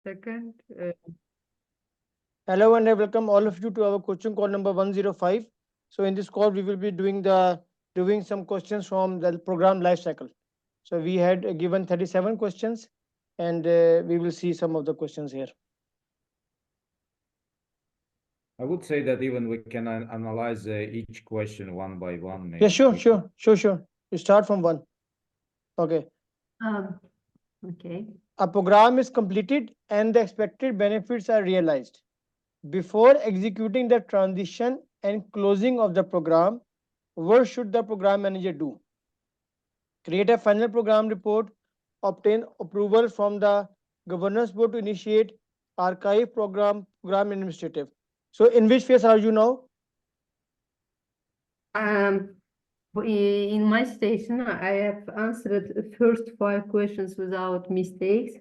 Second, Hello and I welcome all of you to our coaching call number 105. So in this call, we will be doing some questions from the program life cycle. So we had given 37 questions, and we will see some of the questions here. I would say that even we can analyze each question one by one. Yeah, Maybe. sure. You start from one. Okay. okay. A program is completed and the expected benefits are realized. Before executing the transition and closing of the program, what should the program manager do? Create a final program report, obtain approval from the governance board to initiate archive program administrative. So in which phase are you now? In my station, I have answered the first 5 questions without mistakes.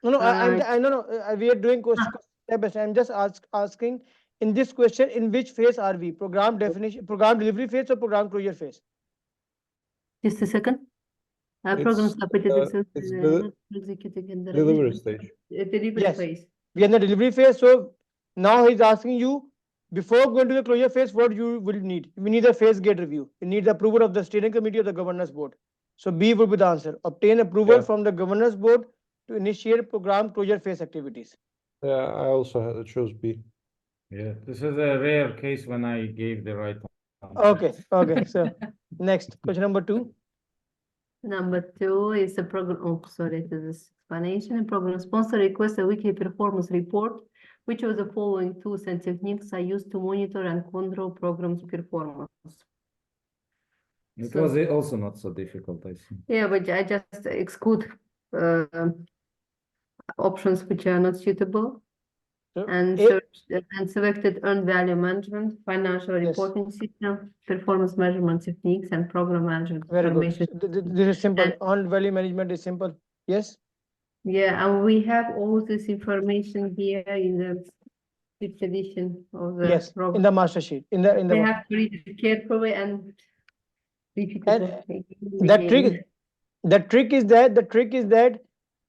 No, we are doing question step by step. I'm just asking in this question, in which phase are we? Program definition, program delivery phase or program closure phase? Just a second. Program It's submitted it's the executing in the delivery stage. delivery Yes. phase. We are in the delivery phase. So now he's asking you, before going to the closure phase, what you will need? We need a phase gate review. We need the approval of the steering committee or the governance board. So B will be the answer. Obtain approval from the governance board to initiate program closure phase activities. Yeah, I also chose B. Yeah, this is a rare case when I gave the right answer. Okay. So next question number 2. Number 2 is a program. Oh, sorry, this is explanation. Program sponsor requests a weekly performance report, which of the following tools and techniques are used to monitor and control programs performance. It was also not so difficult, I think. Yeah, but I just exclude options which are not suitable. And selected earned value management, financial reporting system, performance measurement techniques, and program management information. This is simple. Earned value management is simple. Yes. Yeah, and we have all this information here in the 5th edition of the program. In the master sheet. In the They have to read it carefully and the trick is that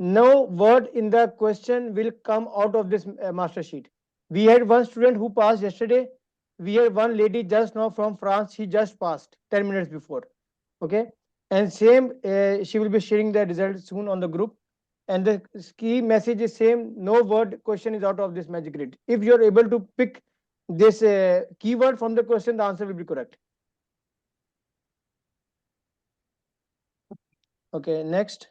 no word in the question will come out of this master sheet. We had one student who passed yesterday. We had one lady just now from France. She just passed 10 minutes before. Okay. And same, she will be sharing the results soon on the group. And the key message is same. No word question is out of this magic grid. If you are able to pick this keyword from the question, the answer will be correct. Okay, next.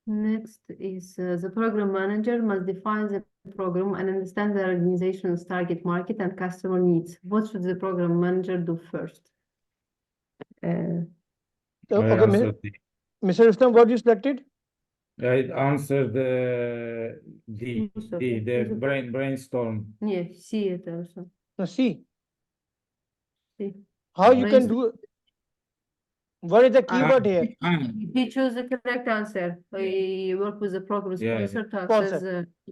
Next is the program manager must define the program and understand the organization's target market and customer needs. What should the program manager do first? Okay, Mr. Rustam, what you selected? I answered the brainstorm. Yeah, see it also. No, see. See. How you can do? What is the keyword here? He chose the correct answer. We work with the program sponsor to access.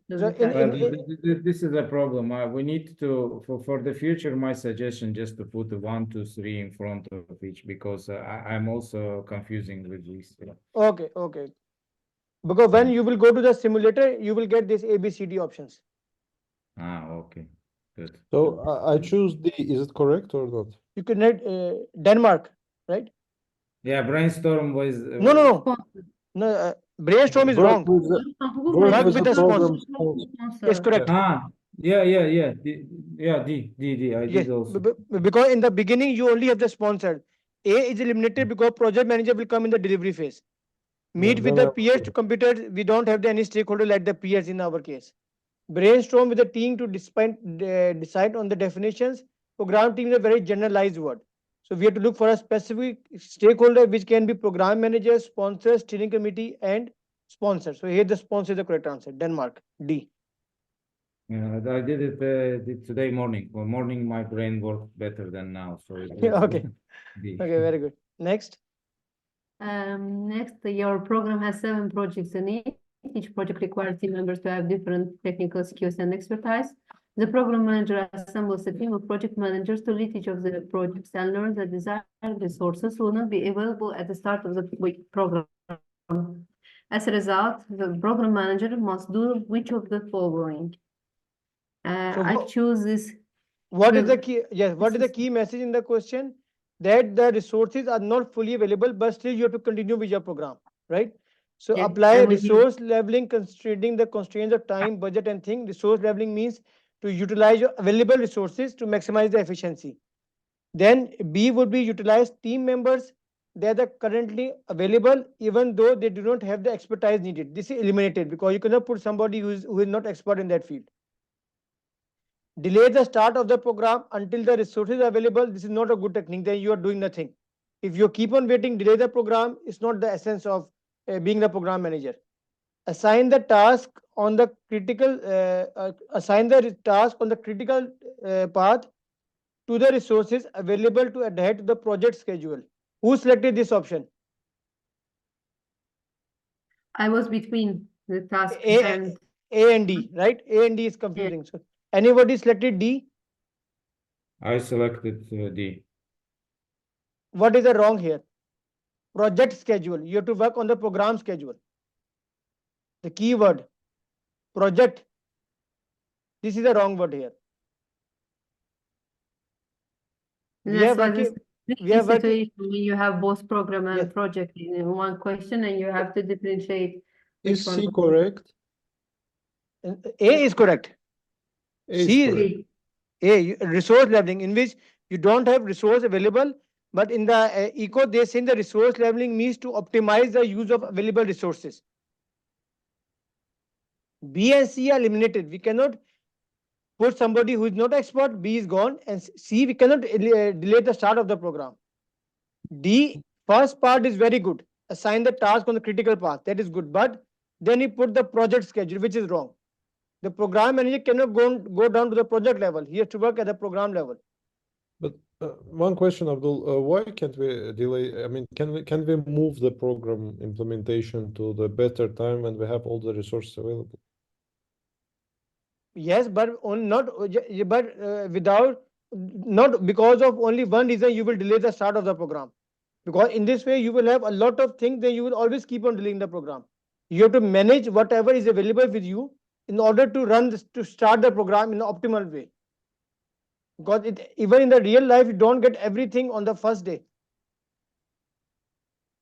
This is a problem. We need to for the future. My suggestion just to put the 1, 2, 3 in front of each because I'm also confusing with this. Okay. Because when you will go to the simulator, you will get this ABCD options. Okay. Good. So I choose D. Is it correct or not? You can read Denmark, right? Yeah, brainstorm was. No. Brainstorm is wrong. Work with the program sponsor. It's correct. Yeah. D. I did also. Because in the beginning, you only have the sponsor. A is eliminated because project manager will come in the delivery phase. Meet with the peers to computers. We don't have any stakeholder like the peers in our case. Brainstorm with the team to decide on the definitions. Program team is a very generalized word. So we have to look for a specific stakeholder, which can be program manager, sponsor, steering committee, and sponsor. So here the sponsor is the correct answer. Denmark, D. Yeah, I did it today morning. For morning, my brain worked better than now. So okay, very good. Next. Next, your program has 7 projects in it. Each project requires team members to have different technical skills and expertise. The program manager assembles a team of project managers to lead each of the projects and learn that desired resources will not be available at the start of the program. As a result, the program manager must do which of the following? So I choose this. what is the Well, key? Yes, what is the this is- key message in the question? That the resources are not fully available, but still you have to continue with your program, right? So Yeah, apply and we need resource leveling, considering the constraints of time, budget, and thing. Resource leveling means to utilize your available resources to maximize the efficiency. Then B would be utilize team members that are currently available, even though they do not have the expertise needed. This is eliminated because you cannot put somebody who is not expert in that field. Delay the start of the program until the resources are available. This is not a good technique. Then you are doing nothing. If you keep on waiting, delay the program. It's not the essence of being the program manager. Assign the task on the critical. Assign the task on the critical path to the resources available to adhere to the project schedule. Who selected this option? I was between the task A, and A and D, right? A and D is yeah. confusing. So anybody selected D? I selected D. What is the wrong here? Project schedule. You have to work on the program schedule. The keyword project. This is the wrong word here. We are That's why this working. We tricky are working. situation when you have both program Yes. and project in one question and you have to differentiate which Is one. C correct? A is correct. A is C is correct. resource leveling, in which you don't have resource available, but in the eco they say the resource leveling means to optimize the use of available resources. B and C are eliminated. We cannot put somebody who is not expert. B is gone, and C we cannot delay the start of the program. D, first part is very good. Assign the task on the critical path. That is good, but then you put the project schedule, which is wrong. The program manager cannot go down to the project level. He has to work at the program level. But one question, Abdul, why can't we delay? I mean, can we move the program implementation to the better time when we have all the resources available? Yes, but on not but without not because of only one reason you will delay the start of the program. Because in this way you will have a lot of things, then you will always keep on delaying the program. You have to manage whatever is available with you in order to run this, to start the program in an optimal way. Because even in the real life you don't get everything on the first day.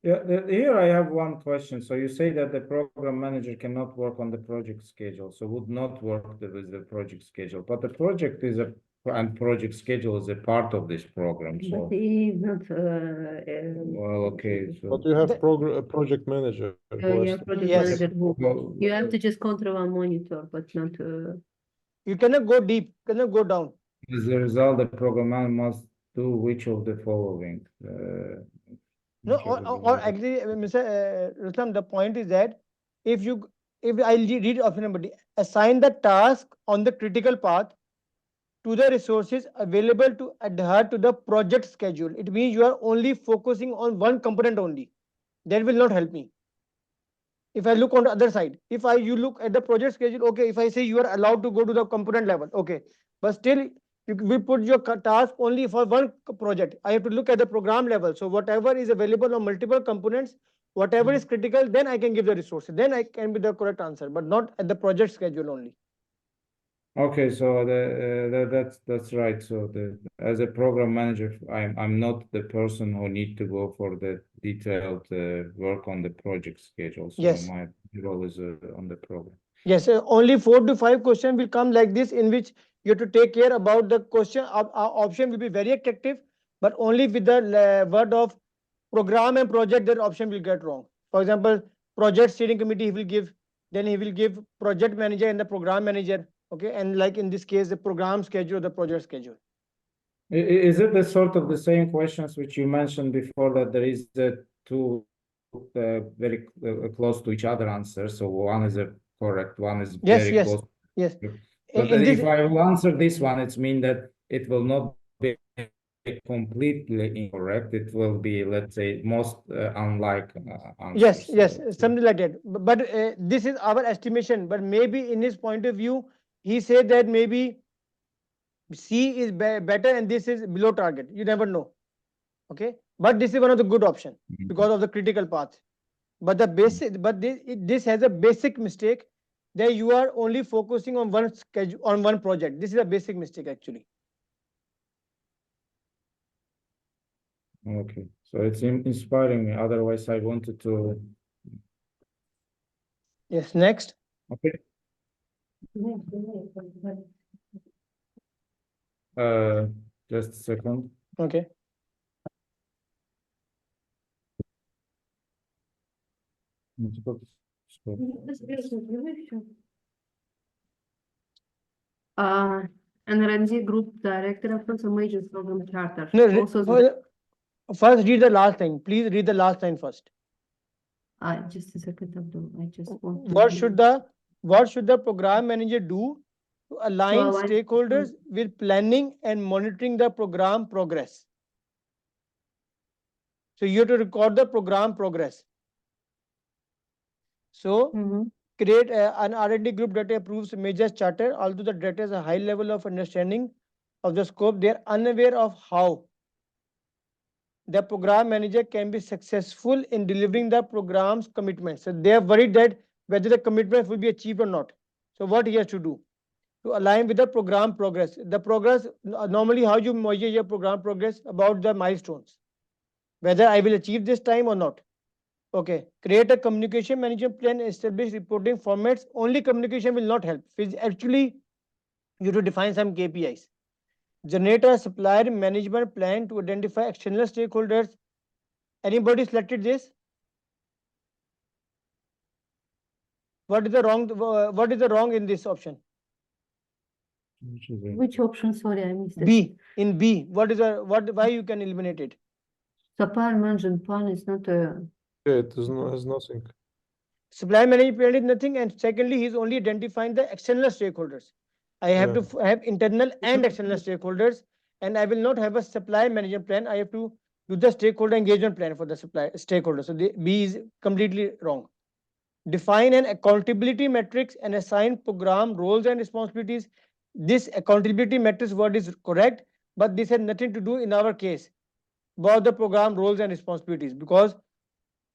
Yeah, here I have one question. So you say that the program manager cannot work on the project schedule, so would not work with the project schedule. But the project is and project schedule is a part of this program. But So he is not. well, okay. But So you have project manager who You has have project Yes. manager who well, you have to just control and monitor, but not. You cannot go deep, cannot go down. as a result, the program manager must do which of the following? No, or actually, Mr. Ruslam, the point is that if I read option number D, assign the task on the critical path to the resources available to adhere to the project schedule. It means you are only focusing on one component only. That will not help me. If I look on the other side, if you look at the project schedule, okay, if I say you are allowed to go to the component level, okay, but still we put your task only for one project. I have to look at the program level. So whatever is available on multiple components, whatever is critical, then I can give the resources. Then I can be the correct answer, but not at the project schedule only. Okay, so that's right. So as a program manager, I'm not the person who need to go for the detailed work on the project schedule. So Yes. my role is on the program. Yes, only 4 to 5 questions will come like this, in which you have to take care about the question. Option will be very attractive, but only with the word of program and project, that option will get wrong. For example, project steering committee he will give, then he will give project manager and the program manager. Okay, and like in this case, the program schedule, the project schedule. Is it the sort of the same questions which you mentioned before, that there is the two very close to each other answers? So one is a correct, one is Yes, very yes, close. yes. But In this, if I will answer this one, it's mean that it will not be completely incorrect. It will be, let's say, most unlike yes, answers. yes, something like that. But this is our estimation. But maybe in his point of view, he said that maybe C is better and this is below target. You never know. Okay, but this is one of the good option because of the critical path. But the basic, but this has a basic mistake that you are only focusing on one schedule, on one project. This is a basic mistake actually. Okay, so it's inspiring me. Otherwise, I wanted to. Yes, next. Okay. Just a second. Okay. Amer Ali Group Director of the Major Program Charter. No, Also, first read the last line. Please read the last line first. just a second, Abdul. I just want to. What should the program manager do to align align- stakeholders with planning and monitoring the program progress? So you have to record the program progress. So create an R&D group that approves major charter. Although the director has a high level of understanding of the scope, they are unaware of how the program manager can be successful in delivering the program's commitments. So they are worried that whether the commitments will be achieved or not. So what he has to do? To align with the program progress. The progress, normally how you measure your program progress? About the milestones. Whether I will achieve this time or not. Okay. Create a communication management plan, establish reporting formats. Only communication will not help. It's actually, you to define some KPIs. Generate a supplier management plan to identify external stakeholders. Anybody selected this? What is the wrong in this option? Which option? Sorry, I missed it. B. In B, why you can eliminate it? Supplier management plan is not a. Yeah, it has nothing. Supply management plan is nothing, and secondly, he's only identifying the external stakeholders. I have Yeah. to have internal and external stakeholders, and I will not have a supply management plan. I have to do the stakeholder engagement plan for the supply stakeholders. So the B is completely wrong. Define an accountability matrix and assign program roles and responsibilities. This accountability matrix word is correct, but this has nothing to do in our case about the program roles and responsibilities, because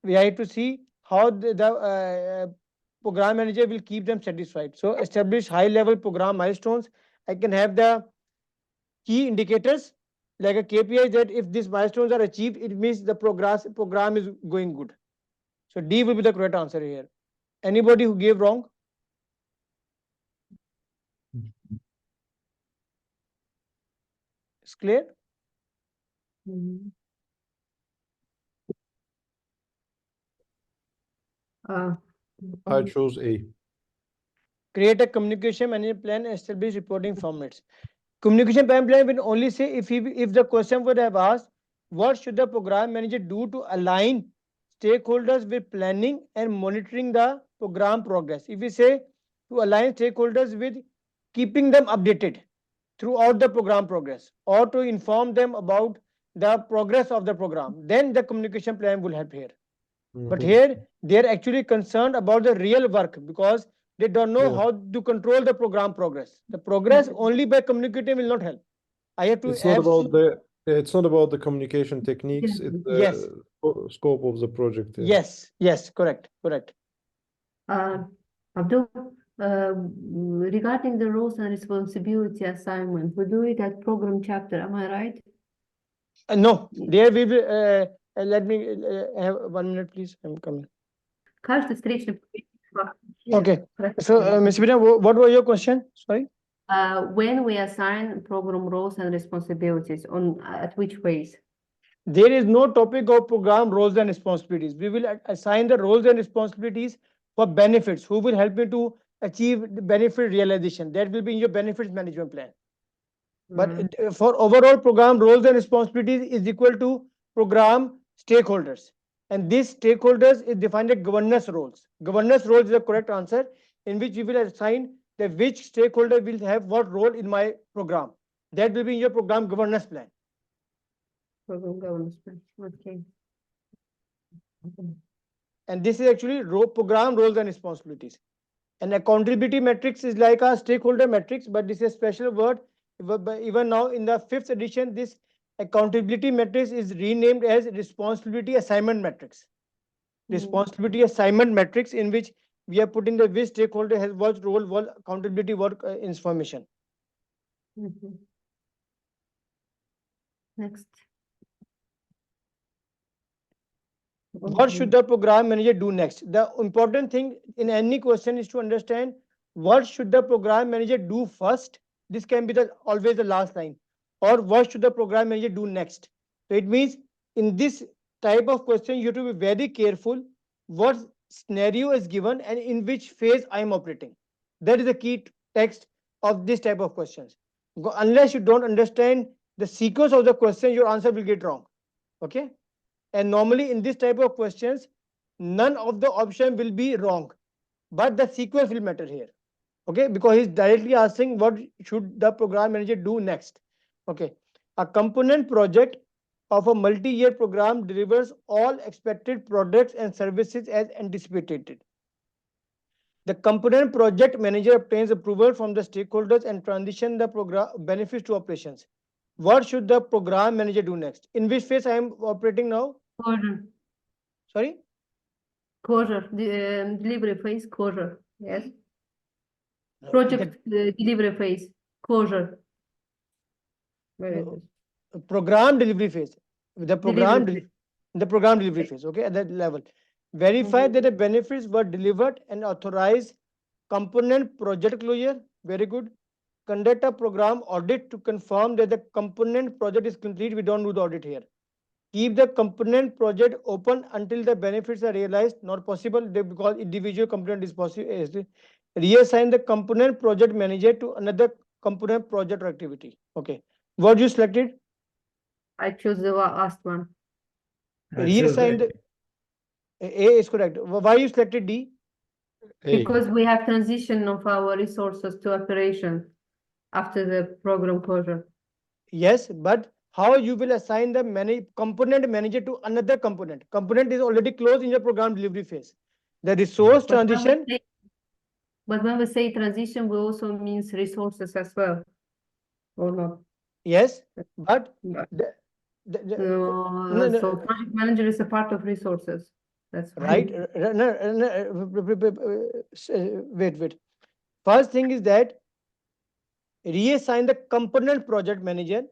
we have to see how the program manager will keep them satisfied. So establish high level program milestones. I can have the key indicators like a KPI that if these milestones are achieved, it means the program is going good. So D will be the correct answer here. Anybody who gave wrong? It's clear? I chose A. Create a communication management plan and establish reporting formats. Communication plan will only say if the question would have asked, what should the program manager do to align stakeholders with planning and monitoring the program progress? If we say to align stakeholders with keeping them updated throughout the program progress, or to inform them about the progress of the program, then the communication plan will help here. But here they are actually concerned about the real work, because they don't know how to control the program progress. The progress only by communicating will not help. I have to It's not about the communication techniques, it's the Yes. scope of the project. Yeah. Yes, correct. Abdul, regarding the roles and responsibility assignment, we do it at program chapter, am I right? No, there we will, let me have 1 minute, please. I'm coming. Каждый встречный. Okay. So, Ms. Bina, what was your question? Sorry. When we assign program roles and responsibilities, at which ways? There is no topic of program roles and responsibilities. We will assign the roles and responsibilities for benefits. Who will help me to achieve the benefit realization? That will be in your benefits management plan. But for overall program roles and responsibilities is equal to program stakeholders. And these stakeholders is defined as governance roles. Governance roles is the correct answer, in which we will assign that which stakeholder will have what role in my program. That will be in your program governance plan. Program governance plan, okay. And this is actually program roles and responsibilities. And accountability matrix is like a stakeholder matrix, but this is a special word. Even now in the 5th edition, this accountability matrix is renamed as responsibility assignment matrix. responsibility assignment matrix in which we are putting the which stakeholder has what role, what accountability, what information. Next. What should the program manager do next? The important thing in any question is to understand what should the program manager do first. This can be always the last line, or what should the program manager do next. So it means in this type of question you have to be very careful what scenario is given and in which phase I am operating. That is the key text of this type of questions. Unless you don't understand the sequence of the question, your answer will get wrong. Okay. And normally in this type of questions, none of the option will be wrong, but the sequence will matter here. Okay, because he's directly asking what should the program manager do next. Okay, a component project of a multi-year program delivers all expected products and services as anticipated. The component project manager obtains approval from the stakeholders and transition the program benefits to operations. What should the program manager do next? In which phase I am operating now? Closure. Sorry? Closure. The delivery phase, closure. Yes. Project delivery phase, closure. Where is it? Program delivery phase. The program delivery phase. Okay, at that level. Verify that the benefits were delivered and authorize component project closure. Very good. Conduct a program audit to confirm that the component project is complete. We don't do the audit here. Keep the component project open until the benefits are realized. Not possible because individual component is possible. Reassign the component project manager to another component project or activity. Okay. What you selected? I chose the last one. Reassign the A is correct. Why you selected D? Because we have transition of our resources to operation after the program closure. Yes, but how you will assign the component manager to another component? Component is already closed in your program delivery phase. The resource transition. But when we say transition, we also means resources as well, or not? Yes, but so project manager is a part of resources. That's right. Wait. First thing is that reassign the component project manager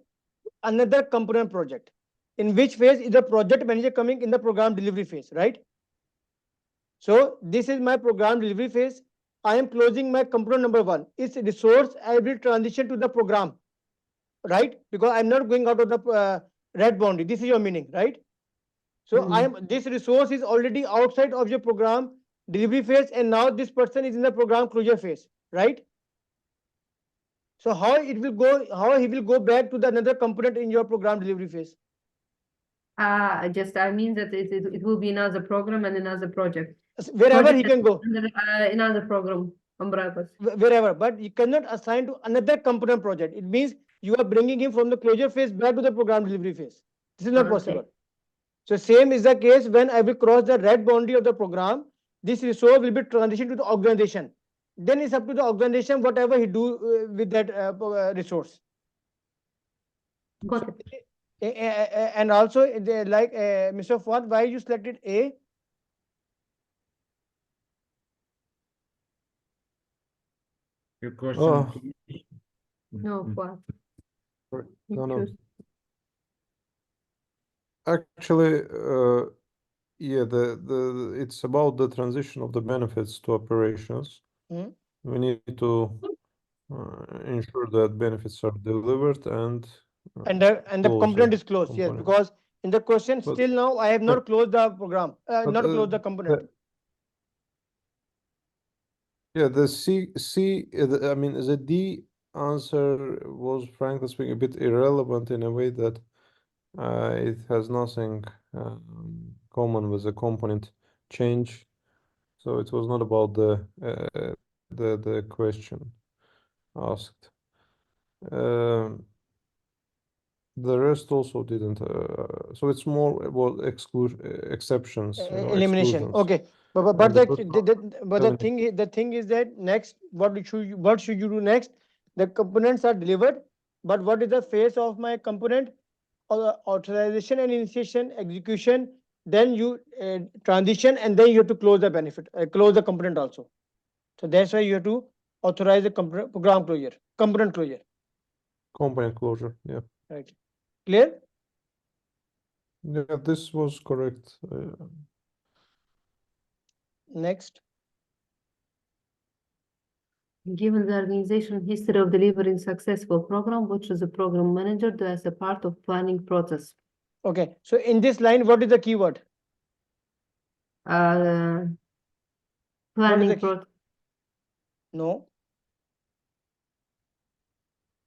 another component project. In which phase is the project manager coming? In the program delivery phase, right? So this is my program delivery phase. I am closing my component number 1. Its resource I will transition to the program, right? Because I'm not going out of the red boundary. This is your meaning, right? So this resource is already outside of your program delivery phase, and now this person is in the program closure phase, right? So how he will go back to the another component in your program delivery phase? I mean that it will be another program and another project. Wherever he can go. Another program, umbrellas. Wherever, but you cannot assign to another component project. It means you are bringing him from the closure phase back to the program delivery phase. This is not possible. So same is the case when I will cross the red boundary of the program. This resource will be transitioned to the organization. Then it's up to the organization whatever he do with that resource. Got it. And also, like Mr. Fuad, why you selected A? Your question. No, Fuad. No. Actually, yeah, it's about the transition of the benefits to operations. We need to ensure that benefits are delivered and the component is closed. Yes, because in the question still now I have not closed the program, not closed the component. Yeah, the I mean, the D answer was, frankly speaking, a bit irrelevant in a way that it has nothing common with the component change, so it was not about the question asked. The rest also didn't. So it's more about exceptions, elimination. exclusions. Okay, but the thing is that next, what should you do next? The components are delivered, but what is the phase of my component? Authorization and initiation, execution, then you transition, and then you have to close the benefit, close the component also. So that's why you have to authorize the program closure, component closure. Component closure. Yeah. Right. Clear? Yeah, this was correct. Next. Given the organization history of delivering successful program, what should the program manager do as a part of planning process? Okay. So in this line, what is the keyword? Planning process. No.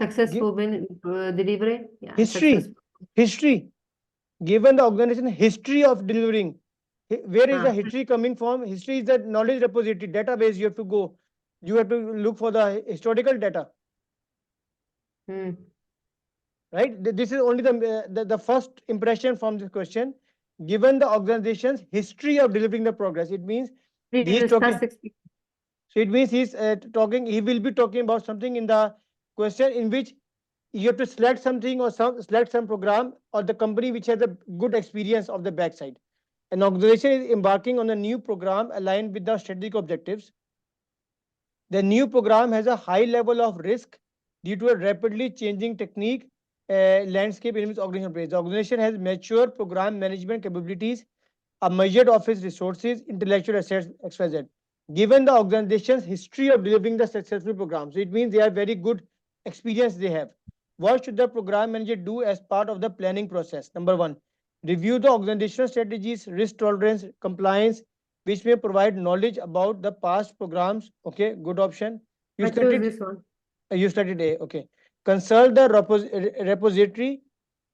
Successful delivery. Yeah, History. successful. History. Given the organization history of delivering, where is the Ah, history coming from? History is the knowledge repository, database. You have to go. You have to look for the historical data. Right? This is only the first impression from this question. Given the organization's history of delivering the progress, it means he's talking. So it means he's talking. He will be talking about something in the question in which you have to select something or select some program or the company which has a good experience of the backside. An organization is embarking on a new program aligned with the strategic objectives. The new program has a high level of risk due to a rapidly changing technique landscape in which organization operates. The organization has mature program management capabilities, a measured office resources, intellectual assets, XYZ. Given the organization's history of delivering the successful programs, so it means they are very good experience they have. What should the program manager do as part of the planning process? Number one, review the organizational strategies, risk tolerance, compliance, which may provide knowledge about the past programs. Okay, good option. I chose this one. You selected A. Okay. Consult the repository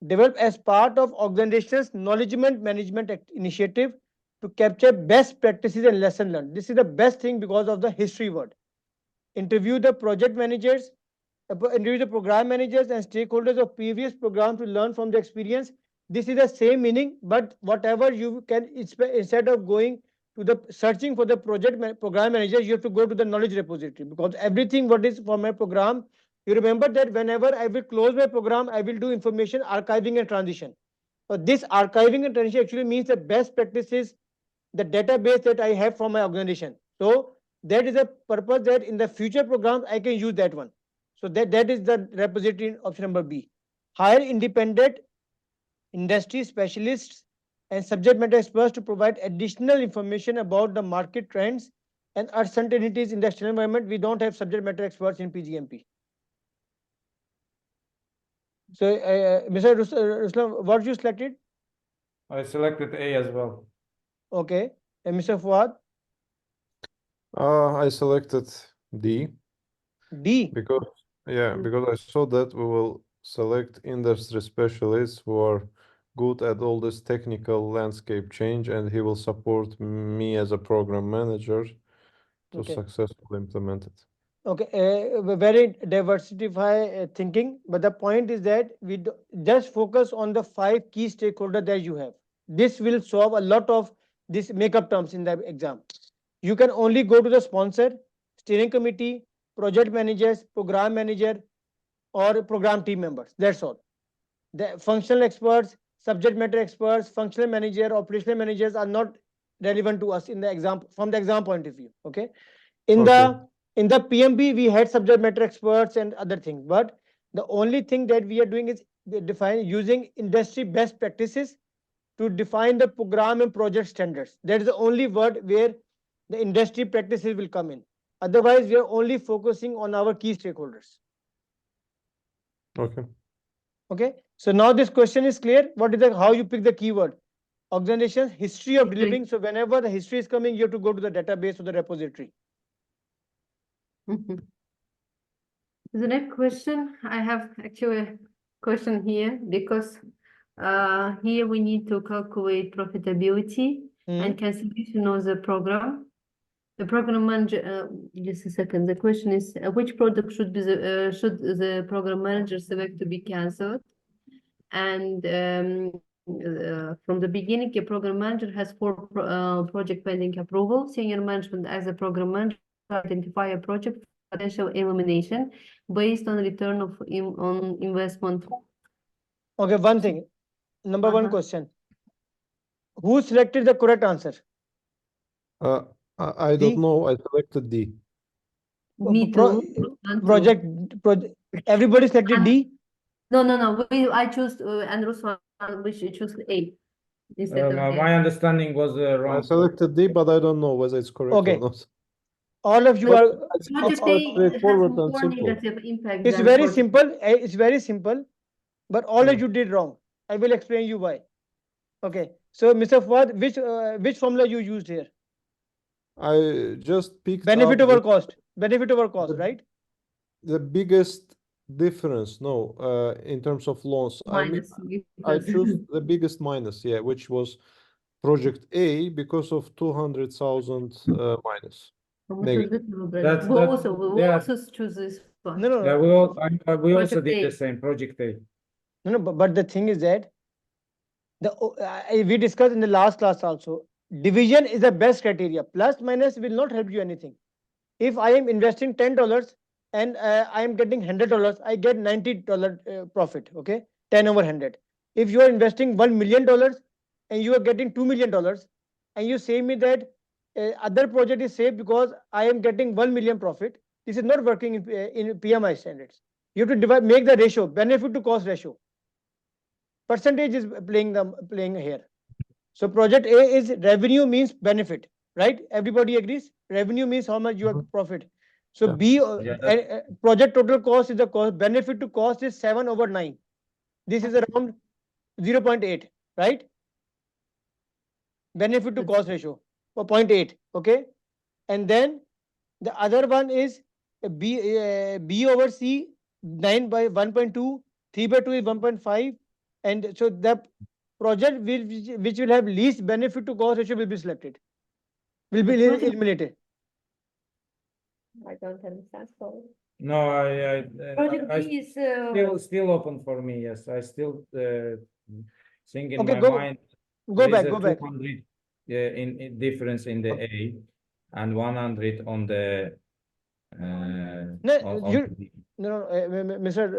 developed as part of organization's knowledge management initiative to capture best practices and lesson learned. This is the best thing because of the history word. Interview the project managers, interview the program managers and stakeholders of previous program to learn from the experience. This is the same meaning, but whatever you can, instead of going to the searching for the program manager, you have to go to the knowledge repository, because everything what is for my program, you remember that whenever I will close my program, I will do information archiving and transition. So this archiving and transition actually means the best practices, the database that I have from my organization. So that is a purpose that in the future programs I can use that one. So that is the repository option number B. Hire independent industry specialists and subject matter experts to provide additional information about the market trends and uncertainties in the external environment. We don't have subject matter experts in PgMP. So, Mr. Ruslan, what you selected? I selected A as well. Okay. And Mr. Fuad? I selected D. D. Because I saw that we will select industry specialists who are good at all this technical landscape change, and he will support me as a program manager to successfully implement it. Okay, very diversify thinking, but the point is that we just focus on the 5 key stakeholders that you have. This will solve a lot of these makeup terms in the exam. You can only go to the sponsor, steering committee, project managers, program manager, or program team members. That's all. The functional experts, subject matter experts, functional manager, operational managers are not relevant to us in the exam from the exam point of view. Okay. In the PMB, we had subject matter experts and other things, but the only thing that we are doing is define using industry best practices to define the program and project standards. That is the only word where the industry practices will come in. Otherwise, we are only focusing on our key stakeholders. Okay. Okay. So now this question is clear. What is how you pick the keyword? Organization's history of delivering. So whenever the history is coming, you have to go to the database or the repository. The next question, I have actually a question here because here we need to calculate profitability and cancellation of the program. The program manager, just a second. The question is, which product should the program manager select to be cancelled? And from the beginning, a program manager has 4 project pending approval. Senior management as a program manager identify a project potential elimination based on return on investment. Okay, one thing. Number one question. Who selected the correct answer? I D. don't know. I selected D. Me Pro- too. And project, everybody selected D. No. I choose and Ruslan, we should choose A instead of My A. understanding was I wrong. selected D, but I don't know whether it's correct or Okay. not. All of you But are. Project quite A has straightforward and more simple. negative impact It's than very project. simple. It's very simple, but all Yeah. of you did wrong. I will explain you why. Okay. So, Mr. Fuad, which formula you used here? I just picked Benefit up over cost. Benefit over cost, the, right? the biggest difference. No, in terms of loans, Minus I because choose the biggest minus, yeah, which was project A because of 200,000 minus. Negative. That's we that. we Yeah, also choose this one. No, no, yeah. no. We also Project did A. the same. Project A. No, no, but the thing is that we discussed in the last class also. Division is the best criteria. Plus minus will not help you anything. If I am investing $10 and I am getting $100, I get $90 profit. Okay, 10/100. If you are investing $1 million and you are getting $2 million, and you say me that other project is safe because I am getting 1 million profit, this is not working in PMI standards. You have to divide, make the ratio, benefit to cost ratio. Percentage is playing here. So project A is revenue means benefit, right? Everybody agrees. Revenue means how much you have profit. So Yeah. B, Yeah, project total cost is the cost. Benefit to cost is 7/9. This is around 0.8, right? Benefit to cost ratio for 0.8. Okay, and then the other one is B over C, 9/1.2, 3/2 is 1.5, and so the project which will have least benefit to cost ratio will be selected, will be eliminated. I don't understand. Sorry. no, Project I B is still open for me. Yes, I still think in Okay, my mind go there is back, a go back. 200 in difference in the A and 100 on the No, on the B. Mr.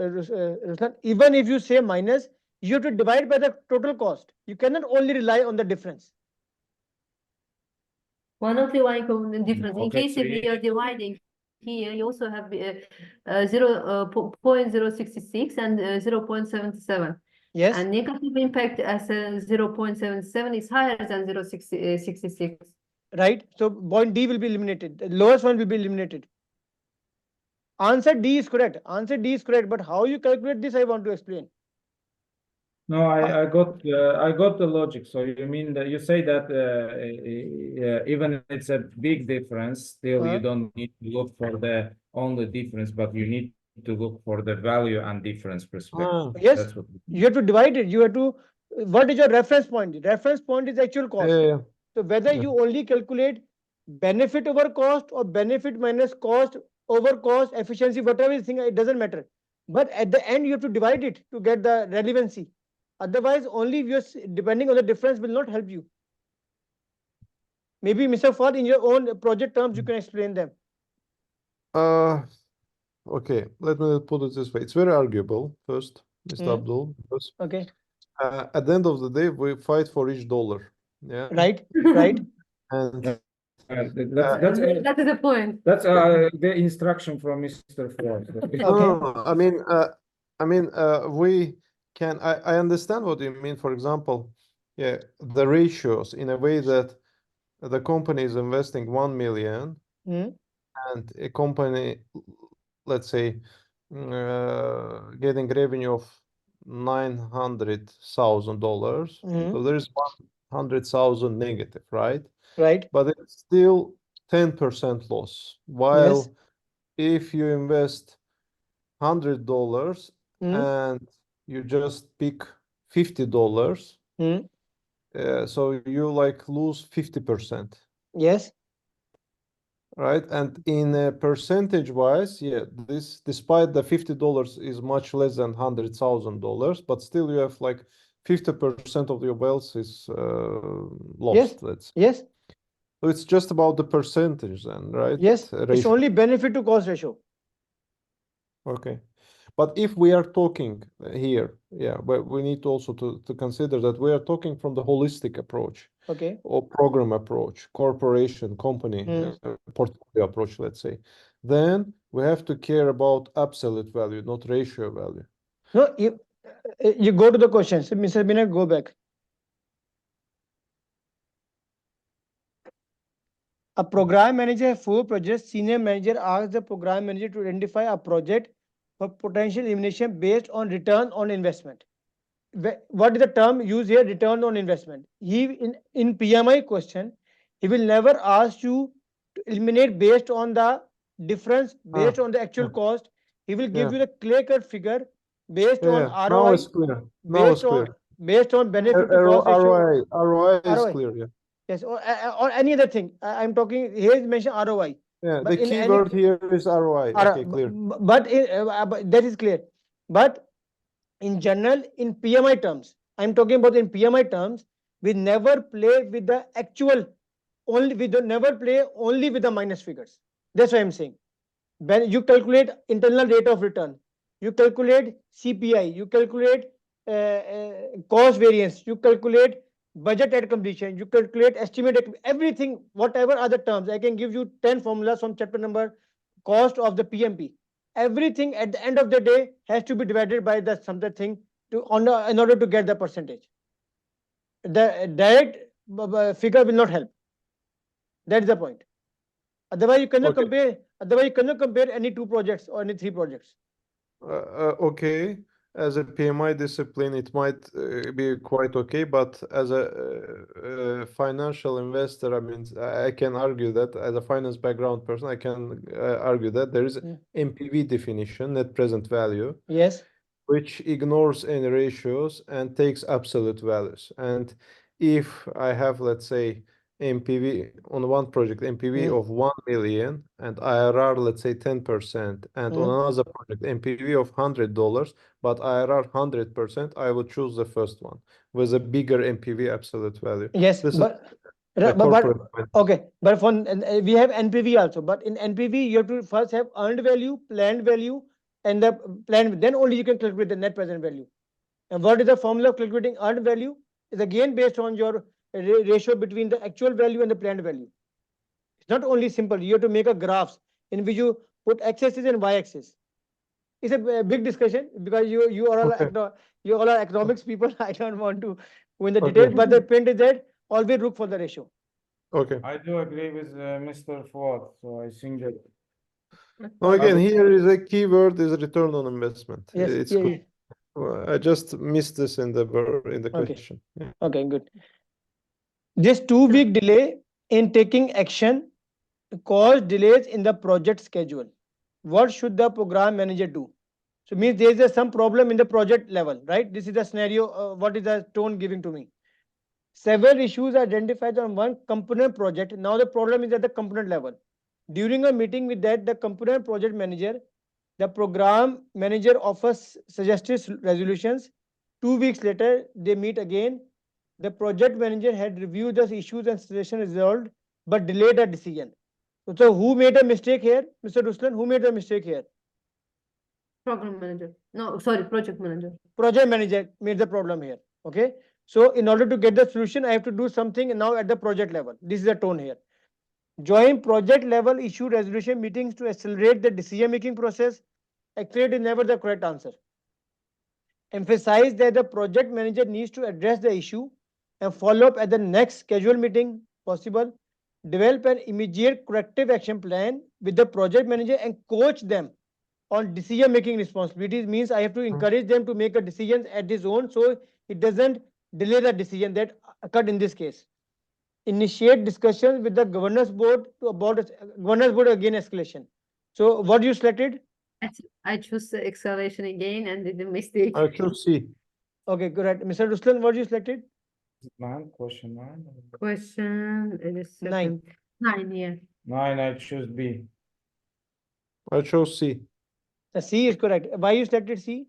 Ruslan, even if you say minus, you have to divide by the total cost. You cannot only rely on the difference. one of the one difference. In Okay, case so if you are dividing here, you also have 0.066 and 0.77. Yes, And negative impact as 0.77 is higher than 0.66. right. So point D will be eliminated. The lowest one will be eliminated. Answer D is correct. Answer D is correct. But how you calculate this, I want to explain. no, I got the logic. So you mean that you say that even it's a big difference, still you don't need to look for the only difference, but you need to look for the value and difference perspective. Yes, That's what you have to divide it. You have to. What is your reference point? Reference point is actual cost. Yeah. So whether Yeah. you only calculate benefit over cost or benefit minus cost over cost, efficiency, whatever you think, it doesn't matter. But at the end, you have to divide it to get the relevancy. Otherwise, only if you're depending on the difference will not help you. Maybe Mr. Ford, in your own project terms, you can explain them. Okay, let me put it this way. It's very arguable, first, Mr. Abdul, because Okay. at the end of the day, we fight for each dollar. Yeah. Right. Right. And That is the point. That's the instruction from Mr. Ford. no, I mean, we can. I understand what you mean. For example, yeah, the ratios in a way that the company is investing 1 million, Mm. and a company, let's say, getting revenue of $900,000. Mm. So there is 100,000 negative, right? Right. But it's still 10% loss. Yes. While if you invest $100 Mm. and you just pick $50, Mm. so you like lose 50%. Yes. Right, and in percentage wise, yeah, this despite the $50 is much less than $100,000, but still you have like 50% of your wealth is Yes. lost. Let's Yes. so it's just about the percentage then, right? Yes. It's Ratio. only benefit to cost ratio. Okay. But if we are talking here, yeah, but we need also to consider that we are talking from the holistic approach Okay. or program approach, corporation, company, portfolio approach, let's say. Then we have to care about absolute value, not ratio value. No, you go to the questions. Mr. Bina, go back. A program manager has 4 projects. Senior manager asks the program manager to identify a project for potential elimination based on return on investment. What is the term used here? Return on investment. He in PMI question, he will never ask you to eliminate based on the difference, based on the actual Yeah, cost. He will give yeah, you the clear-cut figure based on yeah. Now ROI, it's clear. Now it's based on clear. based on benefit to cost ratio, ROI is ROI. clear, yeah. Yes, or any other thing. I'm talking here is mentioned ROI. Yeah, But the in key any word here is ROI. Okay, clear. but that is clear. But in general, in PMI terms, I'm talking about in PMI terms, we never play with the actual, only we don't never play only with the minus figures. That's what I'm saying. When you calculate internal rate of return, you calculate CPI, you calculate cost variance, you calculate budget at completion, you calculate estimate everything, whatever other terms. I can give you 10 formulas from chapter number cost of the PMP. Everything at the end of the day has to be divided by the something thing in order to get the percentage. The direct figure will not help. That's the point. Otherwise, you cannot Okay. compare. Otherwise, you cannot compare any 2 projects or any 3 projects. Okay, as a PMI discipline, it might be quite okay, but as financial investor, I mean, I can argue that as a finance background person, I can argue that there is NPV definition, net present value, Yes. which ignores any ratios and takes absolute values. And if I have, let's say, NPV on one project, NPV of 1 million and IRR, let's say 10%, and on another project, NPV of $100, but IRR 100%, I would choose the first one with a bigger NPV absolute value. Yes, This is but the corporate finance. okay, but for we have NPV also, but in NPV you have to first have earned value, planned value, and the plan. Then only you can calculate the net present value. And what is the formula of calculating earned value? Is again based on your ratio between the actual value and the planned value. It's not only simple. You have to make a graphs in which you put x-axis and y-axis. It's a big discussion because you are all you all are economics people. I don't want to go in the detail, but the point is that always look for the ratio. Okay. I do agree with Mr. Fuad, so I think that. Now again, here is a keyword is return on investment. Yes. It's clear. I just missed this in the question. Yeah. Okay, good. This 2-week delay in taking action caused delays in the project schedule. What should the program manager do? So means there is some problem in the project level, right? This is the scenario. What is the tone giving to me? Several issues are identified on one component project. Now the problem is at the component level. During a meeting with the component project manager, the program manager offers suggested resolutions. 2 weeks later, they meet again. The project manager had reviewed the issues and suggestions resolved, but delayed a decision. So who made a mistake here? Mr. Ruslan, who made the mistake here? Program manager. No, sorry, project manager. Project manager made the problem here. Okay. So in order to get the solution, I have to do something now at the project level. This is the tone here. Join project level issue resolution meetings to accelerate the decision making process. Accelerate is never the correct answer. Emphasize that the project manager needs to address the issue and follow up at the next scheduled meeting possible. Develop an immediate corrective action plan with the project manager and coach them on decision making responsibilities. Means I have to encourage them to make a decision at his own so it doesn't delay the decision that occurred in this case. Initiate discussions with the governance board about governance board again escalation. So what you selected? I choose the acceleration again and did a mistake. I choose C. Okay, correct. Mr. Ruslan, what you selected? Question 9. Question it is 9. 9, yeah. 9, I choose B. I chose C. C is correct. Why you selected C?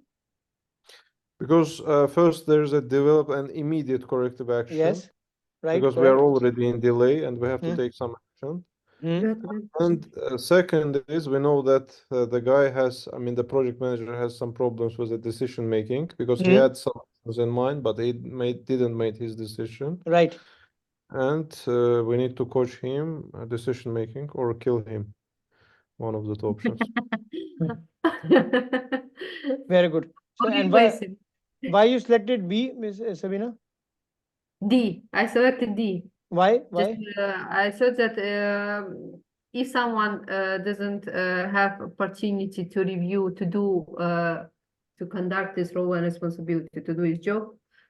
Because first there's a develop an immediate corrective action. Yes, right. Because we are already in delay and we have to take some action. And second is we know that the guy has, I mean, the project manager has some problems with the decision making because he had some things in mind, but he didn't make his decision. Right. And we need to coach him decision making or kill him. One of the two options. Very good. So, Only and question. why you selected B, Miss Sabina? D. I selected D. Why? Just I thought that if someone doesn't have opportunity to review, to do, to conduct his role and responsibility, to do his job,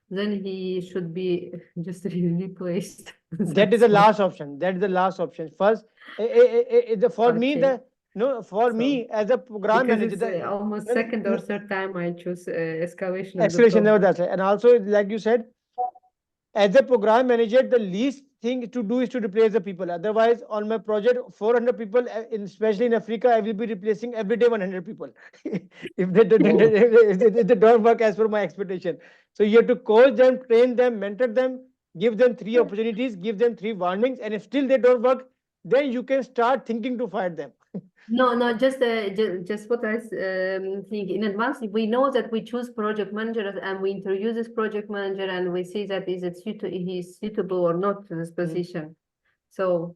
then he should be just replaced. That is the last option. That is the last option. First, for me, Okay. for me as a program Because manager, it's almost second or third time I choose escalation of the escalation never problem. does it. And also, like you said, as a program manager, the least thing to do is to replace the people. Otherwise, on my project, 400 people, especially in Africa, I will be replacing every day 100 people if they don't work as per my expectation. So you have to coach them, train them, mentor them, give them 3 opportunities, give them 3 warnings, and if still they don't work, then you can start thinking to fire them. No, just what I think in advance. We know that we choose project manager and we introduce this project manager and we see that he's suitable or not to this position. So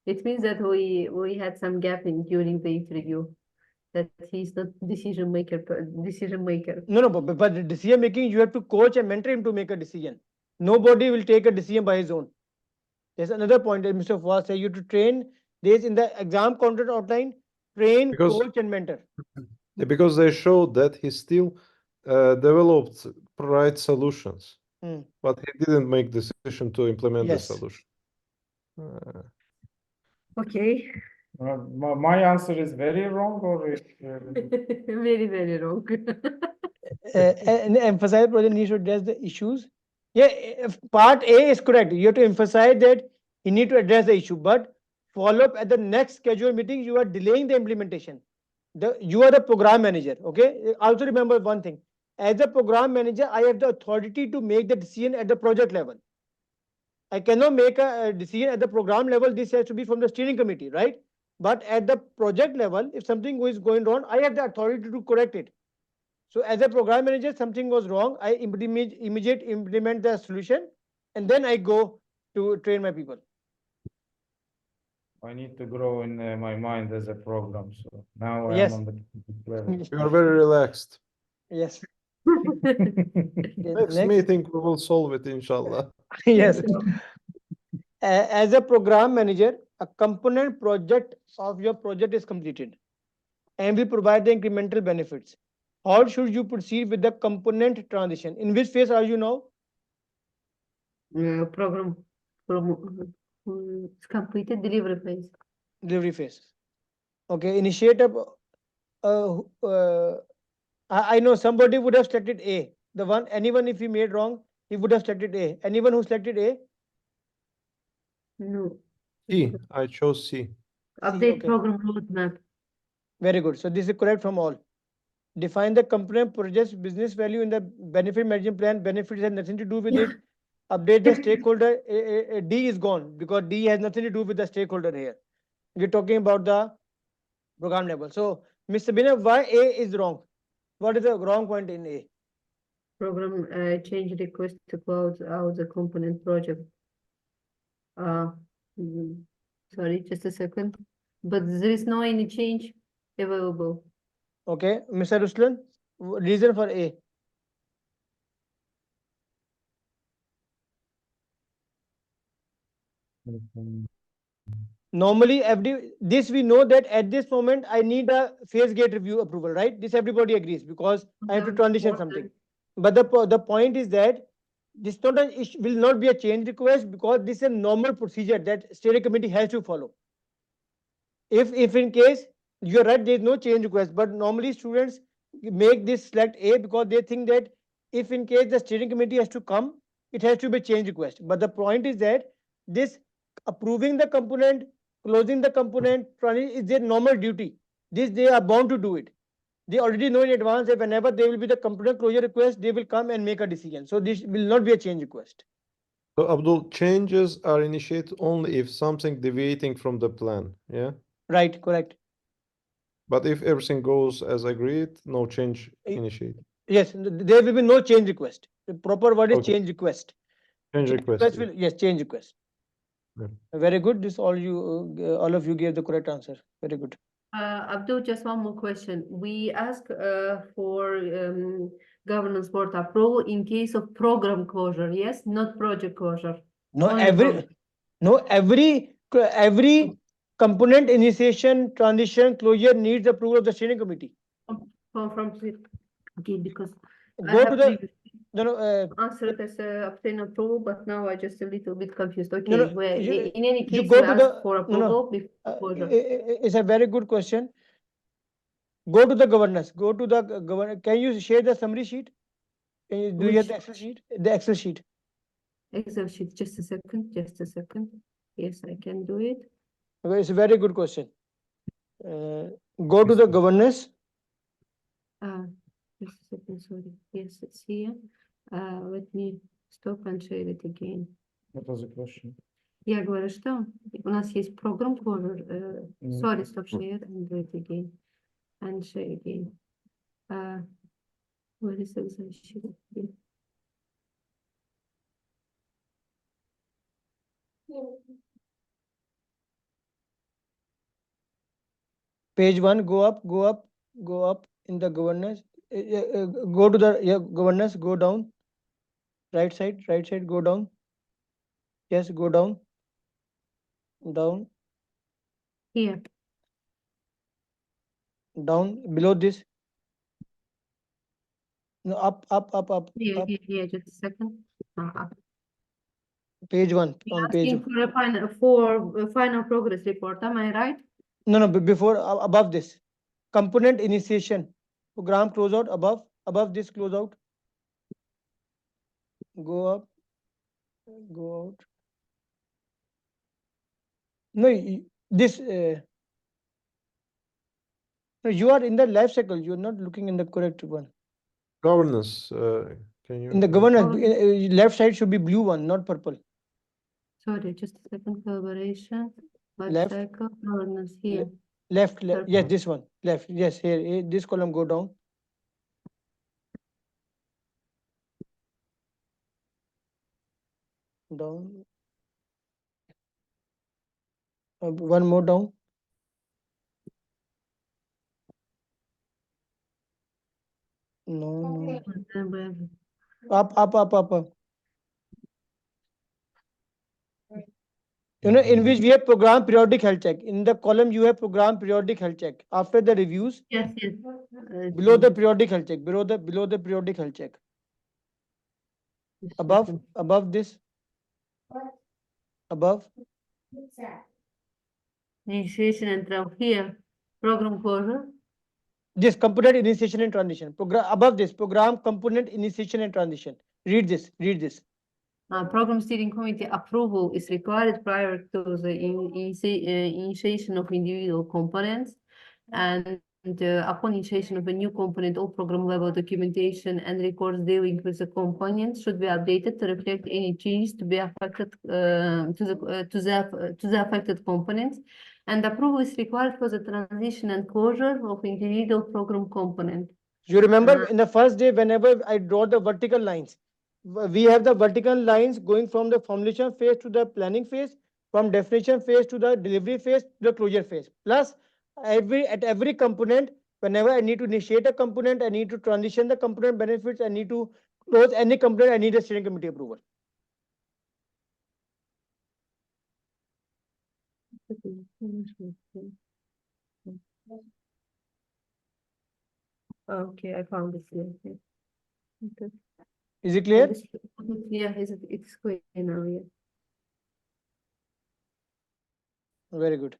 it means that we had some gap during the interview, that he's not decision maker. No, but the decision making, you have to coach and mentor him to make a decision. Nobody will take a decision by his own. There's another point that Mr. Fawaz said, you have to train. There's in the exam content outline, train, coach, and mentor. Because they showed that he still developed right solutions, but he didn't make decision to implement the solution. Okay. My answer is very wrong, or very, very wrong. And emphasize project needs to address the issues. Yeah, if part A is correct. You have to emphasize that you need to address the issue, but follow up at the next scheduled meeting. You are delaying the implementation. You are the program manager. Okay. Also remember one thing. As a program manager, I have the authority to make the decision at the project level. I cannot make a decision at the program level. This has to be from the steering committee, right? But at the project level, if something is going wrong, I have the authority to correct it. So as a program manager, something goes wrong, I immediately implement the solution, and then I go to train my people. I need to grow in my mind as a program. So now I Yes. am on the level. You are very relaxed. Yes. Next meeting we will solve it, inshallah. Yes. As a program manager, a component project of your project is completed and will provide the incremental benefits. How should you proceed with the component transition? In which phase are you now? Program completed delivery phase. Delivery phase. Okay, initiate I know somebody would have selected A. Anyone, if he made wrong, he would have selected A. Anyone who selected A? No. C. I chose C. Update program roadmap. Very good. So this is correct from all. Define the component project's business value in the benefit management plan. Benefits has nothing to do with it. Update the stakeholder. D is gone because D has nothing to do with the stakeholder here. We're talking about the program level. So, Mr. Bina, why A is wrong? What is the wrong point in A? Program change request to close out the component project. Sorry, just a second. But there is no any change available. Okay, Mr. Ruslan, reason for A. Normally, this we know that at this moment I need a phase gate review approval, right? This everybody agrees because I have to transition something. But the point is that this will not be a change request because this is a normal procedure that steering committee has to follow. If in case you're right, there is no change request, but normally students make this select A because they think that if in case the steering committee has to come, it has to be change request. But the point is that this approving the component, closing the component is their normal duty. This they are bound to do it. They already know in advance that whenever there will be the component closure request, they will come and make a decision. So this will not be a change request. So Abdul, changes are initiated only if something deviating from the plan. Yeah. Right, correct. But if everything goes as agreed, no change Eh, initiated. Yes, there will be no change request. The proper word is Okay. change request. Change Change request. request will, yes, change request. Yeah. Very good. This all of you gave the correct answer. Very good. Abdul, just one more question. We ask for governance board approval in case of program closure, yes, not project closure. No, Only program. every component initiation, transition, closure needs approval of the steering committee. Okay, because I Go to have the previously no no answered as obtain approval, but now I just a little bit confused. no Okay, no. where You, in any you case go we to ask the for no no. approval before closure. It's a very good question. Go to the governance. Go to the governance. Can you share the summary sheet? Do you have Which the Excel sheet? The Excel sheet. Excel sheet? Just a second. Just a second. Yes, I can do it. Okay, it's a very good question. Go to the governance. Just a second. Sorry. Yes, it's here. Let me stop and share it again. What was the question? Я говорю, что у нас есть program closure. Sorry, stop share and do it again. And share again. Where is Excel sheet? Page 1, go up, go up, go up in the governance. Go to the governance, go down. Right side, go down. Yes, go down. Down, Here. down, below this. No, up, up. Here, just a second. Up. Page 1, You're on page. asking for a final progress report, am I right? No, before, above this. Component initiation. Program closeout, above this closeout. Go up, go out. No, this. No, you are in the life cycle. You're not looking in the correct one. Governance. Can you? In the governance, left side should be blue one, not purple. Sorry, just a second. Collaboration, life Left. cycle, governance here. Left. Yes, this one. Left. Yes, here. This column go down. Down. One more down. No. Up. In which we have program periodic health check. In the column, you have program periodic health check. After the reviews. Yes. Below the periodic health check. Below the periodic health check. Above this. Above. Initiation and here. Program closure. This component initiation and transition. Program above this program component initiation and transition. Read this. Program steering committee approval is required prior to the initiation of individual components, and upon initiation of a new component, all program level documentation and records dealing with the components should be updated to reflect any changes to be affected to the affected components. And approval is required for the transition and closure of individual program component. You remember in the first day, whenever I draw the vertical lines, we have the vertical lines going from the formulation phase to the planning phase, from definition phase to the delivery phase to the closure phase. Plus, at every component, whenever I need to initiate a component, I need to transition the component benefits, I need to close any component, I need a steering committee approval. Okay, I found it here. Okay. Is it clear? Yeah, it's clear now, yeah. Very good.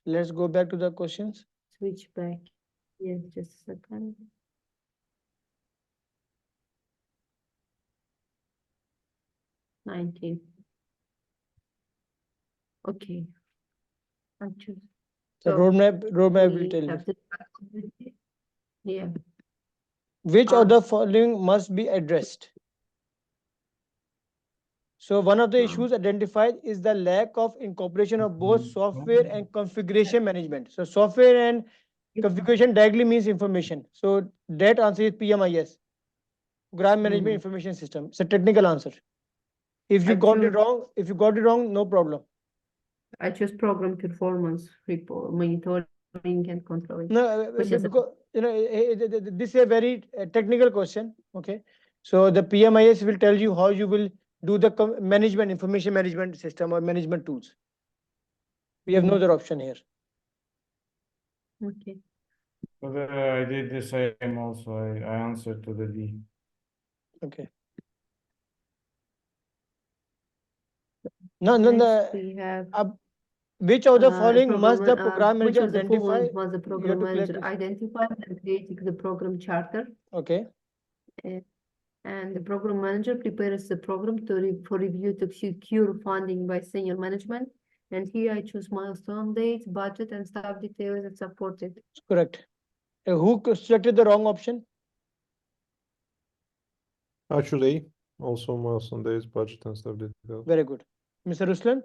Let's go back to the questions. Switch back. Yeah, just a second. $19. Okay. I choose. The roadmap will tell you. Yeah. Which of the following must be addressed? So one of the issues identified is the lack of incorporation of both software and configuration management. So software and configuration directly means information. So that answer is PMIS, Program Management Information System. It's a technical answer. If you got it wrong, no problem. I choose program performance report, monitoring and controlling. No, Which is because this is a very technical question. Okay, so the PMIS will tell you how you will do the management, information management system or management tools. We have no other option here. okay. But I did the same also. I answered to the D. Okay. No, Next we have which of the following must the program which manager of the identify? following must the You program have to manager clarify. identify and creating the program charter? Okay. And the program manager prepares the program for review to secure funding by senior management. And here I choose milestone dates, budget, and staff details that support it. Correct. Who selected the wrong option? Actually, also milestone days, budget and stuff details. Very good. Mr. Ruslan?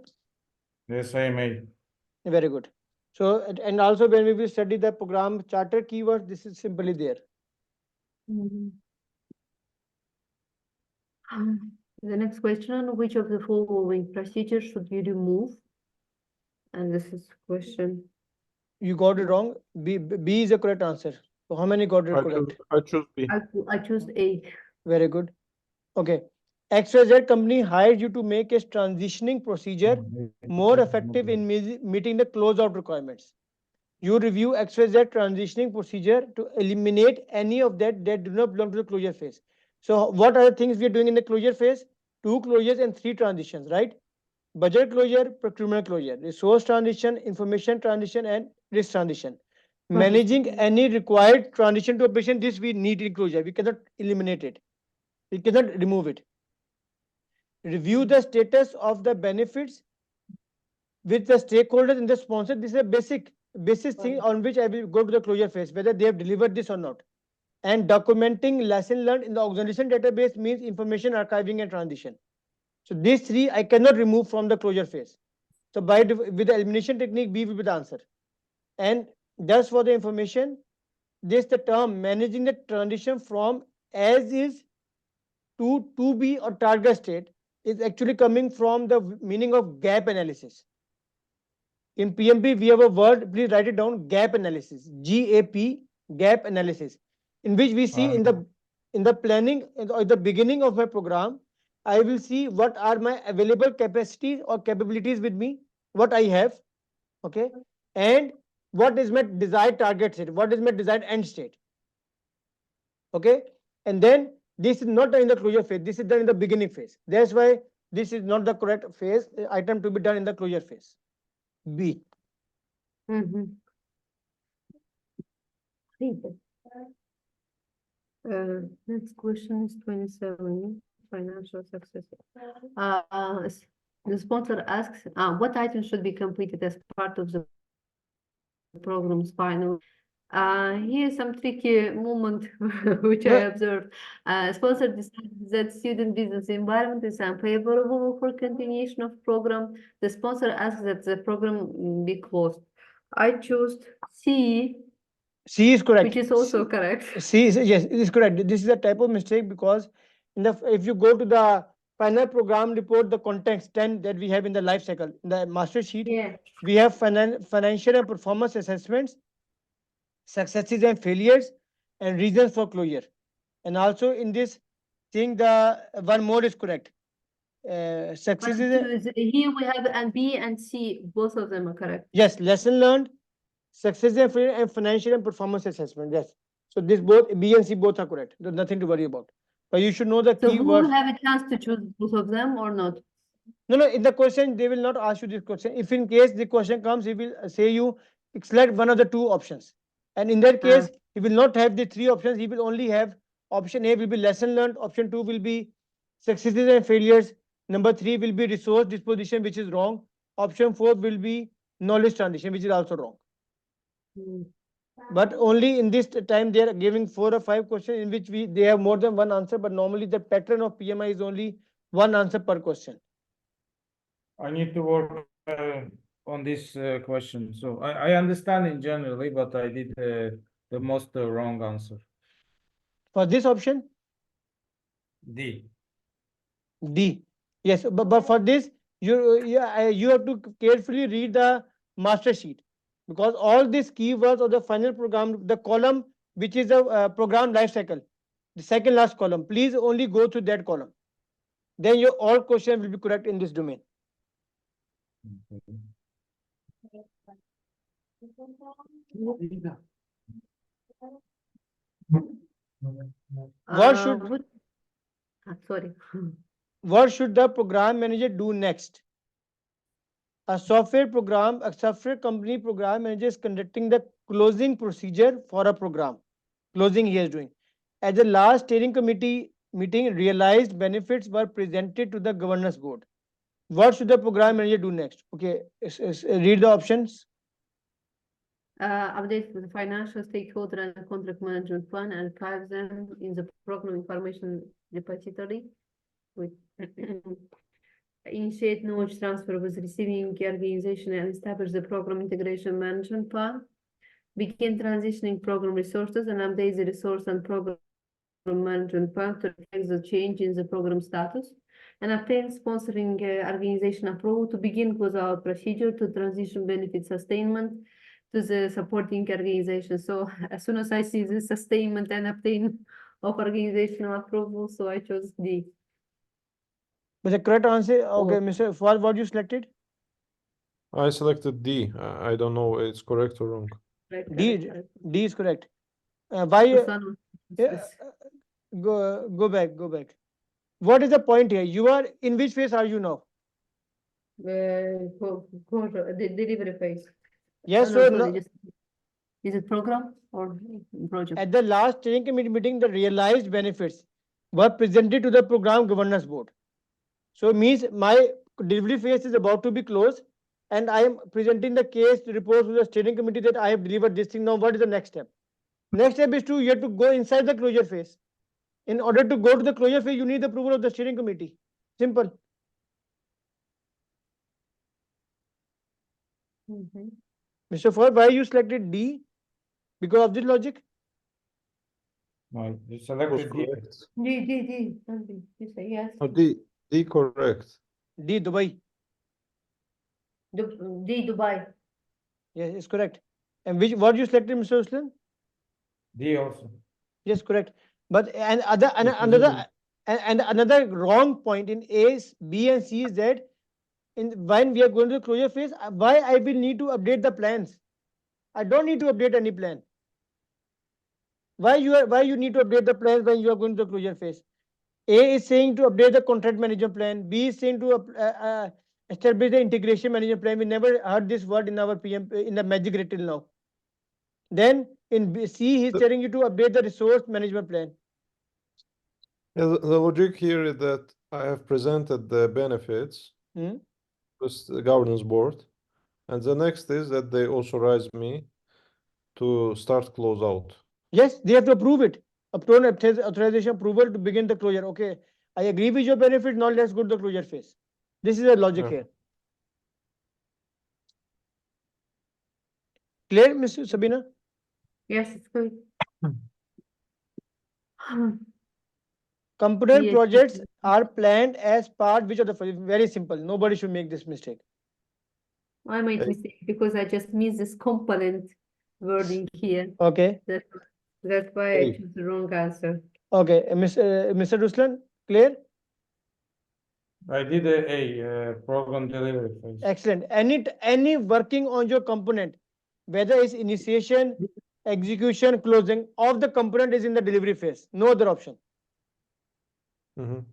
The same A. Very good. So, and also when we will study the program charter keyword, this is simply there. The next question, which of the following procedures should you remove? And this is question. You got it wrong. B is the correct answer. So how many got it correct? I choose B. I choose A. Very good. Okay. XYZ company hired you to make a transitioning procedure more effective in meeting the closeout requirements. You review XYZ transitioning procedure to eliminate any of that do not belong to the closure phase. So what are the things we are doing in the closure phase? 2 closures and 3 transitions, right? Budget closure, procurement closure, resource transition, information transition, and risk transition. Managing any required transition to operation, this we need in closure. We cannot eliminate it. We cannot remove it. Review the status of the benefits with the stakeholders and the sponsor. This is a basic thing on which I will go to the closure phase, whether they have delivered this or not. And documenting lesson learned in the organization database means information archiving and transition. So these 3 I cannot remove from the closure phase. So with the elimination technique, B will be the answer. And just for the information, this the term managing the transition from as is to be or target state is actually coming from the meaning of gap analysis. In PMP, we have a word, please write it down, gap analysis, GAP, gap analysis, in which we see in the planning or the beginning of my program, I will see what are my available capacities or capabilities with me, what I have, okay, and what is my desired target state, what is my desired end state, okay, and then this is not done in the closure phase, this is done in the beginning phase. That's why this is not the correct phase, item to be done in the closure phase. B. Next question is 27. Financial success. The sponsor asks, what item should be completed as part of the program's final? Here's some tricky moment which I observed. Sponsor decides that student business environment is unfavorable for continuation of program. The sponsor asks that the program be closed. I chose C. C is correct. Which is also correct. C is, yes, it is correct. This is a type of mistake because if you go to the final program report, the context 10 that we have in the life cycle, in the master sheet, we have financial and performance assessments, successes and failures, and reasons for closure. And also in this thing, the one more is correct. Successes. Here we have and B and C, both of them are correct. Yes, lesson learned, success and failure, and financial and performance assessment. Yes. So this both B and C both are correct. There's nothing to worry about. But you should know the key words. So who have a chance to choose both of them or not? No, in the question, they will not ask you this question. If in case the question comes, he will say you select one of the 2 options. And in that case, he will not have the 3 options. He will only have option A will be lesson learned. Option 2 will be successes and failures. Number 3 will be resource disposition, which is wrong. Option 4 will be knowledge transition, which is also wrong. But only in this time they are giving 4 or 5 questions in which they have more than one answer, but normally the pattern of PMI is only one answer per question. I need to work on this question. So I understand it generally, but I did the most wrong answer. For this option, D. D. Yes, but for this, you have to carefully read the master sheet, because all these keywords of the final program, the column which is the program life cycle, the second last column, please only go through that column. Then your all question will be correct in this domain. What should Sorry. what should the program manager do next? A software company program manager is conducting the closing procedure for a program. Closing he is doing. At the last steering committee meeting, realized benefits were presented to the governance board. What should the program manager do next? Okay, read the options. Update the financial stakeholder and contract management plan and archive them in the program information repository. With initiate knowledge transfer with receiving organization and establish the program integration management plan. Begin transitioning program resources and update the resource and program management plan to reflect the change in the program status. And obtain sponsoring organization approval to begin with our procedure to transition benefit sustainment to the supporting organization. So as soon as I see the sustainment and obtain of organizational approval, so I chose D. But the correct answer, okay, Mr. Fuad, what you selected? I selected D. I don't know it's correct or wrong. D is correct. Why? Go back. What is the point here? You are in which phase are you now? The delivery phase. Yes, No, so no, is it program or project? at the last steering committee meeting, the realized benefits were presented to the program governance board. So it means my delivery phase is about to be closed, and I am presenting the case report to the steering committee that I have delivered this thing. Now, what is the next step? Next step is you have to go inside the closure phase. In order to go to the closure phase, you need the approval of the steering committee. Simple. Mr. Ford, why you selected D? Because of this logic? No, you selected D. D. You say yes. Oh, D correct. D, Dubai. D, Dubai. Yes, it's correct. And what you selected, Mr. Uslan? D also. Yes, correct. But another wrong point in A, B, and C is that when we are going to the closure phase, why I will need to update the plans? I don't need to update any plan. Why you need to update the plans when you are going to the closure phase? A is saying to update the contract management plan. B is saying to establish the integration management plan. We never heard this word in our PM in the magic rate till now. Then in C, he's telling you to update the resource management plan. Yeah, the logic here is that I have presented the benefits to the governance board, and the next is that they authorize me to start close out. Yes, they have to approve it. Obtain authorization approval to begin the closure. Okay, I agree with your benefit. Now let's go to the closure phase. This is the logic here. Clear, Ms. Sabina? Yes, it's good. Component projects are planned as part which of the very simple. Nobody should make this mistake. I made mistake because I just missed this component wording here. Okay. That's why I choose the wrong answer. Okay, Mr. Ruslan, clear? I did a program delivery phase. Excellent. Any working on your component, whether it's initiation, execution, closing of the component is in the delivery phase. No other option. So,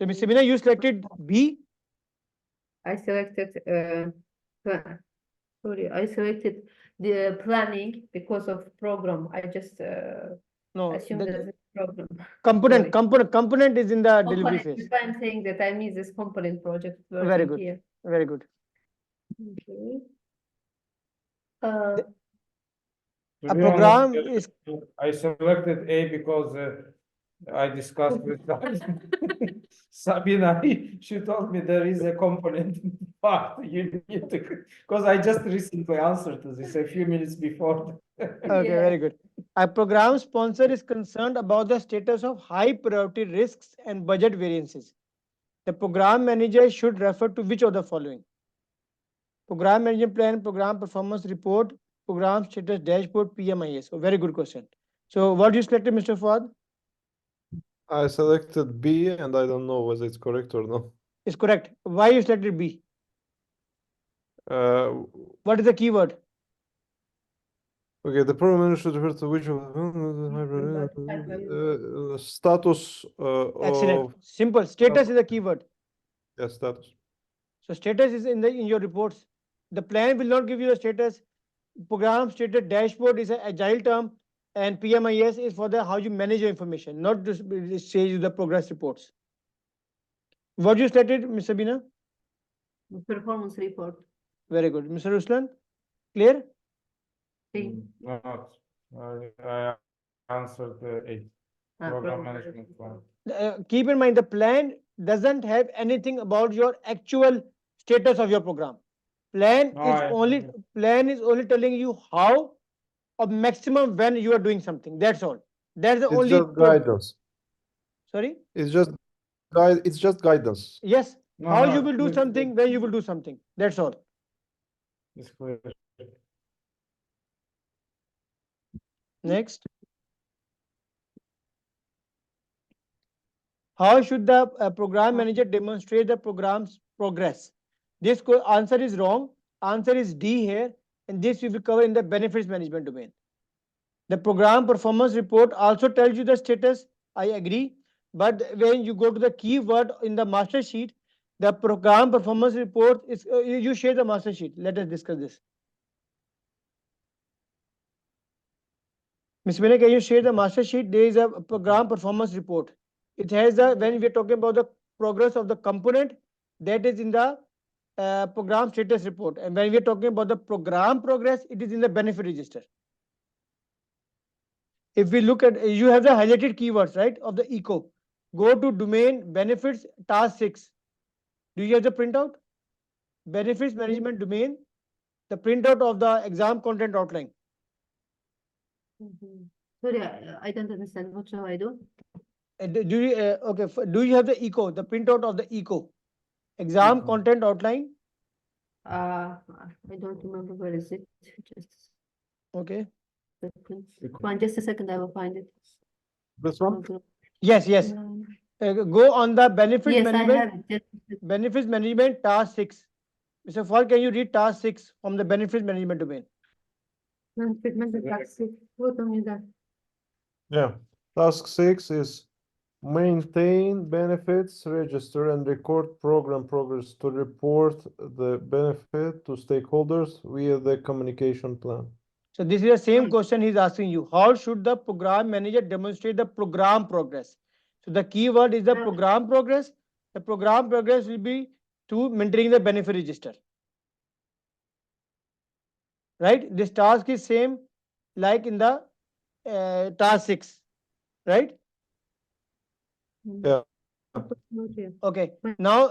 Ms. Sabina, you selected B. I selected I selected the planning because of program. I just assumed that it's program. Component is in the delivery phase. That's why I'm saying that I miss this component project. Very good. Here. Very good. Okay. To A be honest, program is I selected A because I discussed with Sabina. She told me there is a component part you need to, because I just recently answered to this a few minutes before. okay, Yeah. very good. A program sponsor is concerned about the status of high priority risks and budget variances. The program manager should refer to which of the following? Program management plan, program performance report, program status dashboard, PMIS. So very good question. So what you selected, Mr. Fuad? I selected B and I don't know whether it's correct or not. Is correct. Why you selected B? Uh, What is the keyword? okay, the program manager should refer to which of the status Excellent. of Simple. Status is the keyword. status. So status is in your reports. The plan will not give you the status. Program status dashboard is an agile term, and PMIS is for the how you manage your information, not to say you the progress reports. What you selected, Ms. Sabina? Performance report. Very good. Mr. Ruslan, clear? Not. I answered A. Program management plan. Keep in mind the plan doesn't have anything about your actual status of your program. Plan No, is I- only plan is only telling you how or maximum when you are doing something. That's all. That's the It's only just guidance. sorry. It's just guide. It's just guidance. Yes, No, how no, you will do it's something, when you will do something. That's all. It's clear. Next, how should the program manager demonstrate the program's progress? This answer is wrong. Answer is D here, and this we will cover in the benefits management domain. The program performance report also tells you the status. I agree, but when you go to the keyword in the master sheet, the program performance report is you share the master sheet. Let us discuss this. Ms. Vinay, can you share the master sheet? There is a program performance report. It has the, when we're talking about the progress of the component, that is in the program status report. And when we're talking about the program progress, it is in the benefit register. If we look at, you have the highlighted keywords, right, of the eco. Go to domain benefits task 6. Do you have the printout? Benefits management domain, the printout of the exam content outline. Sorry, I don't understand. What shall I do? Do you okay? Do you have the eco, the printout of the eco exam Eco. content outline? I don't remember where is it. Just Okay. a second. One, just a second. I will find it. This one? Yes, yes. Um, Go on the benefits Yes, I management. have it. Just Benefits management task 6. Mr. Fall, can you read task 6 from the benefits management domain? treatment of taxi. What on that? Yeah. Task 6 is maintain benefits register and record program progress to report the benefit to stakeholders via the communication plan. So this is the same question he's asking you. How should the program manager demonstrate the program progress? So the keyword is the program progress. The program progress will be to maintaining the benefit register. Right? This task is same like in the task 6. Right? Yeah. Okay. Now,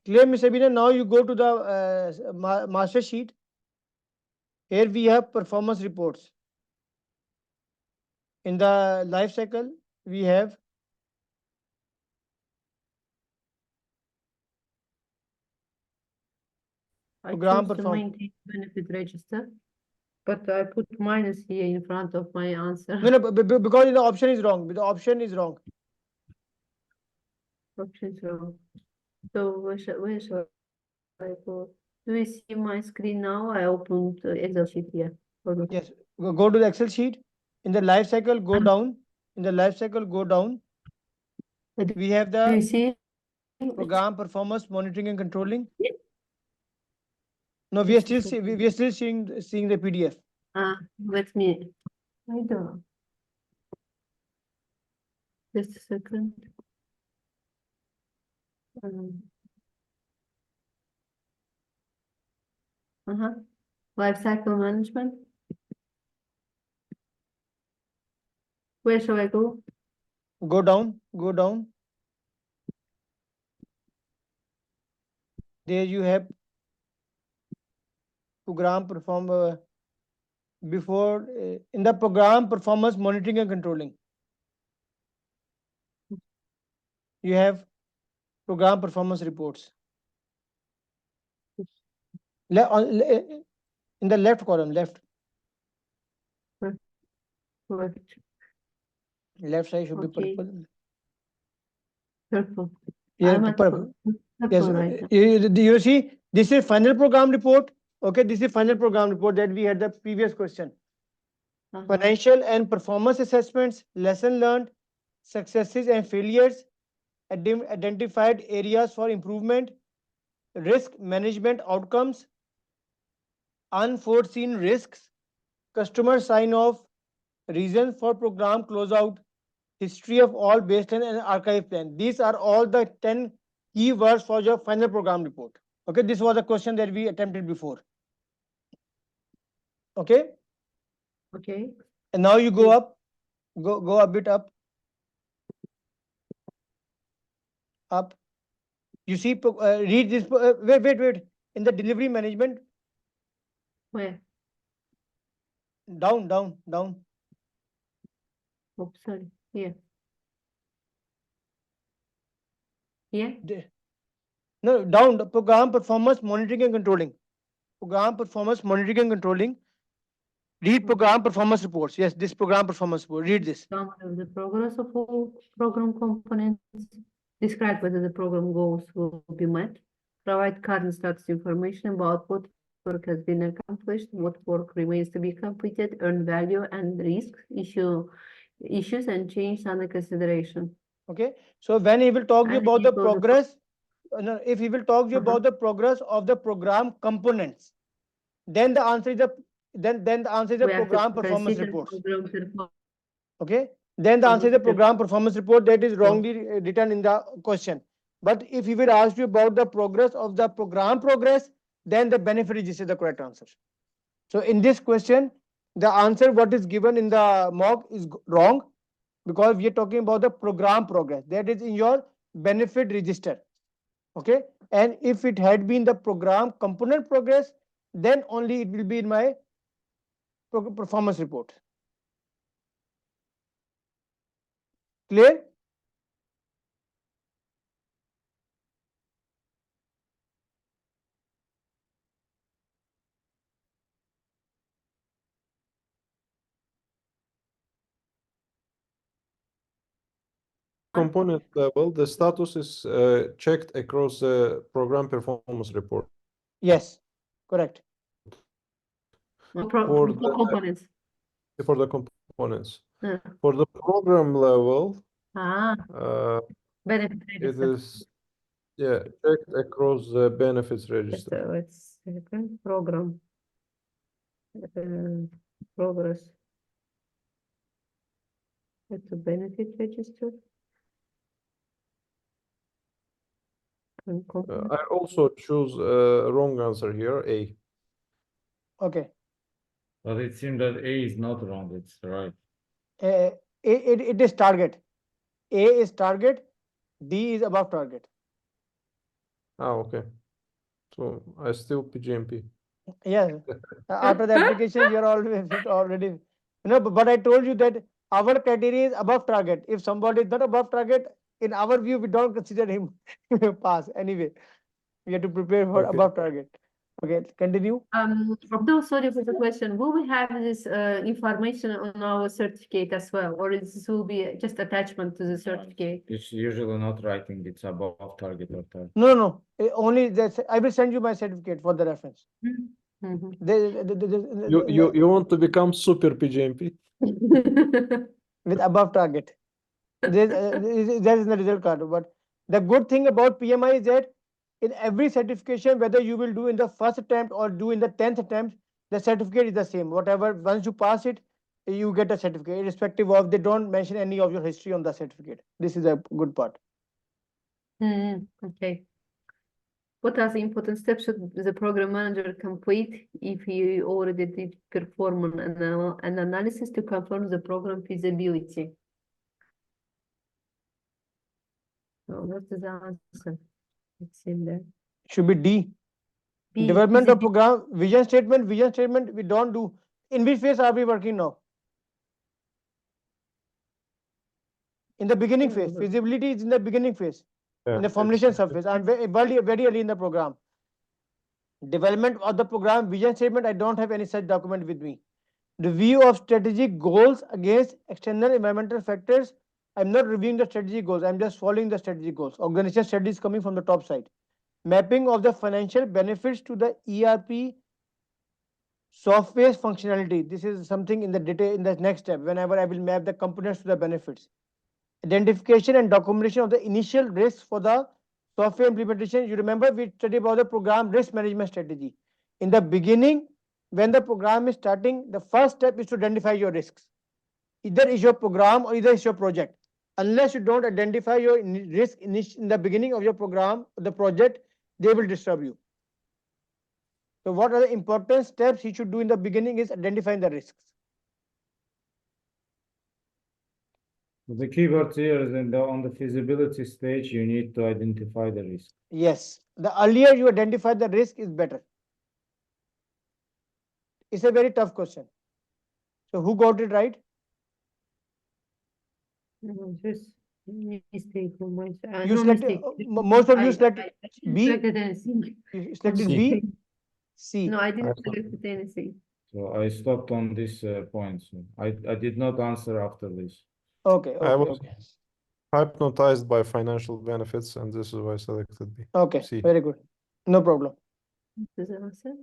clear, Ms. Sabina. Now you go to the master sheet. Here we have performance reports. In the life cycle, we have I program choose to perform. maintain benefit register, but I put minus here in front of my answer. No, no, because the option is wrong. The option is wrong. Options wrong. So where shall I go? Do you see my screen now? I opened Excel sheet here. Hold on. Yes. Go to the Excel sheet. In the life cycle, go down. In the life cycle, go down. We have Do you the see? program performance monitoring and controlling. No, we are Just still a second. we are still seeing the PDF. Let me. I don't. Just a second. Uh-huh. Life cycle management. Where shall I go? Go down, go down. There you have program before in the program performance monitoring and controlling. You have program performance reports. In the left column, left side should be Okay. purple. Purple. Yeah, I'm at purple. Yes, purple right now. you see, this is final program report. Okay, this is final program report that we had the previous question. Financial and performance assessments, lesson learned, successes and failures, identified areas for improvement, risk management outcomes, unforeseen risks, customer sign off, reasons for program closeout, history of all baseline and archive plan. These are all the 10 keywords for your final program report. Okay, this was a question that we attempted before. Okay. Okay. And now you go up, go a bit up. Up. You see, read this. Wait. In the delivery management. Where? Down. Oh, sorry. Here. Yeah. No, down. The program performance monitoring and controlling. Program performance monitoring and controlling. Read program performance reports. Yes, this program performance report. Read this. Summary of the progress of all program components. Describe whether the program goals will be met. Provide current status information about what work has been accomplished, what work remains to be completed, earn value and risks, issues and change under consideration. Okay. So when he will talk to you And about it the goes progress, no, if he will talk to you about the progress of the program components, then the answer is the we have to program performance consider reports. program performance. Okay. Then the answer is the program performance report that is wrongly written in the question. But if he will ask you about the progress of the program progress, then the benefit register is the correct answer. So in this question, the answer what is given in the mock is wrong, because we are talking about the program progress that is in your benefit register. Okay. And if it had been the program component progress, then only it will be in my performance report. Clear? Component level, the status is checked across the program performance report. Yes, correct. For the components. For the components. For the program level, benefit it register. is checked across the benefits register. So it's program progress. It's a benefit register. I also choose wrong answer here, A. Okay. But it seems that A is not wrong, it's right. It is target. A is target, D is above target. Okay. So I still PgMP. Yes. After the application, you're already. But I told you that our criteria is above target. If somebody is not above target, in our view, we don't consider him pass. Anyway, we have to prepare for above target. Okay, continue. Abdul, sorry for the question. Will we have this information on our certificate as well, or this will be just attachment to the certificate? It's usually not writing, it's above target or target. No. Only that I will send you my certificate for the reference. You want to become super PgMP? With above target. There is no result card. But the good thing about PMI is that in every certification, whether you will do in the first attempt or do in the 10th attempt, the certificate is the same. Whatever, once you pass it, you get a certificate, irrespective of, they don't mention any of your history on the certificate. This is a good part. Okay. What are the important steps should the program manager complete if he already did perform an analysis to confirm the program feasibility? Oh, what is the answer? It's in there. Should be D. B, Development of feasibility. program, vision statement we don't do. In which phase are we working now? In the beginning phase. Feasibility is in the beginning phase. In the formulation surface. I'm very early in the program. Development of the program, vision statement, I don't have any such document with me. Review of strategic goals against external environmental factors. I'm not reviewing the strategic goals. I'm just following the strategic goals. Organization strategy is coming from the top side. Mapping of the financial benefits to the ERP software functionality. This is something in the detail in the next step. Whenever I will map the components to the benefits. Identification and documentation of the initial risks for the software implementation. You remember we studied about the program risk management strategy. In the beginning, when the program is starting, the first step is to identify your risks. Either is your program or either is your project. Unless you don't identify your risk in the beginning of your program, the project, they will disturb you. So what are the important steps he should do in the beginning is identifying the risks. The keyword here is on the feasibility stage, you need to identify the risk. Yes, the earlier you identify the risk is better. It's a very tough question. So who got it right? No, just mistake on my side. You No selected, mistake. most of you selected I didn't B. select anything. You selected C. B. C. No, I didn't select anything. So I stopped on this point. So I did not answer after this. Okay. I Okay. was Okay. hypnotized by financial benefits, and this is why I selected B. Okay. C. Very good. No problem. What is the answer?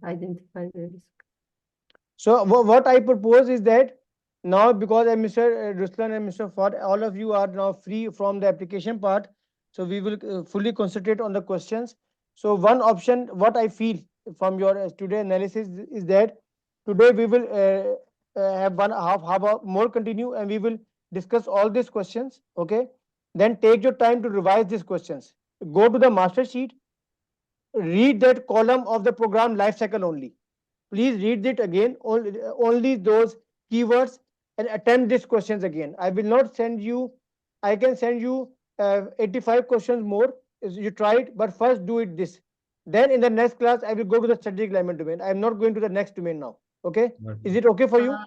Identify the risk. So what I propose is that now, because Mr. Ruslan and Mr. Ford, all of you are now free from the application part, so we will fully concentrate on the questions. So one option, what I feel from your today analysis is that today we will have one half hour more continue and we will discuss all these questions. Okay, then take your time to revise these questions. Go to the master sheet, read that column of the program lifecycle only. Please read it again, only those keywords, and attempt these questions again. I will not send you, I can send you 85 questions more. You try it, but first do it this. Then in the next class, I will go to the strategic alignment domain. I am not going to the next domain now. Okay? Is it okay for you?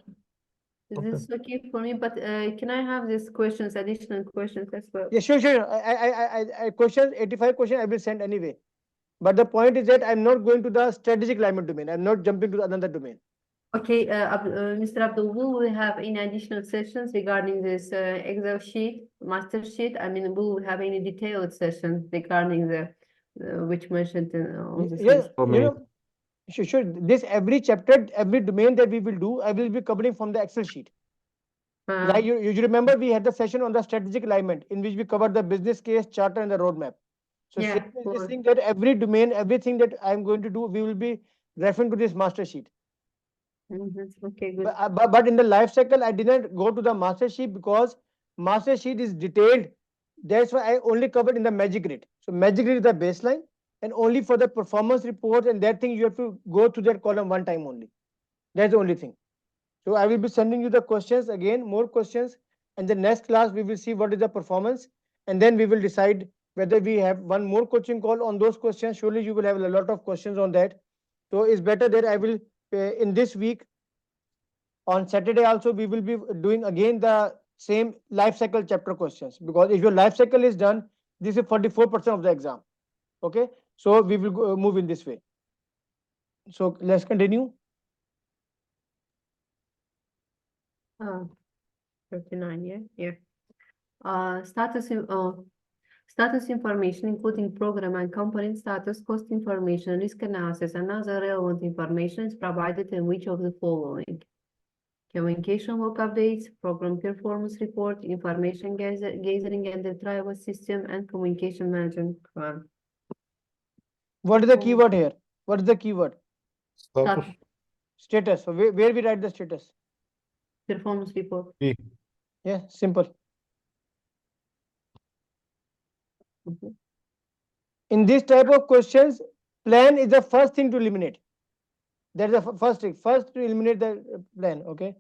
This is okay for me, but can I have these questions, additional questions as well? Yeah, sure. I questions, 85 questions I will send anyway. But the point is that I'm not going to the strategic alignment domain. I'm not jumping to another domain. Okay, Mr. Abdul, will we have any additional sessions regarding this Excel sheet, master sheet? I mean, will we have any detailed sessions regarding the which mentioned on this Yeah, list? you know, sure. This every chapter, every domain that we will do, I will be covering from the Excel sheet. Like you remember, we had the session on the strategic alignment in which we covered the business case, charter, and the roadmap. So Yeah, same is this thing that every domain, everything that I'm going to do, we will be referring to this master sheet. Okay, good. But in the life cycle, I didn't go to the master sheet because master sheet is detailed. That's why I only covered in the magic grid. So magic grid is the baseline, and only for the performance report and that thing you have to go to that column one time only. That's the only thing. So I will be sending you the questions again, more questions, and the next class we will see what is the performance, and then we will decide whether we have one more coaching call on those questions. Surely you will have a lot of questions on that. So it's better that I will in this week on Saturday also we will be doing again the same life cycle chapter questions, because if your life cycle is done, this is 44% of the exam. Okay, so we will move in this way. So let's continue. 39, yeah. Status information, including program and component status, cost information, risk analysis, and other relevant information is provided in which of the following? Communication work updates, program performance report, information gathering and retrieval system, and communication management plan. What is the keyword here? What is the keyword? Status. Status. So where we write the status? Performance report. B. Yeah, simple. In this type of questions, plan is the first thing to eliminate. That's the first trick. First to eliminate the plan. Okay.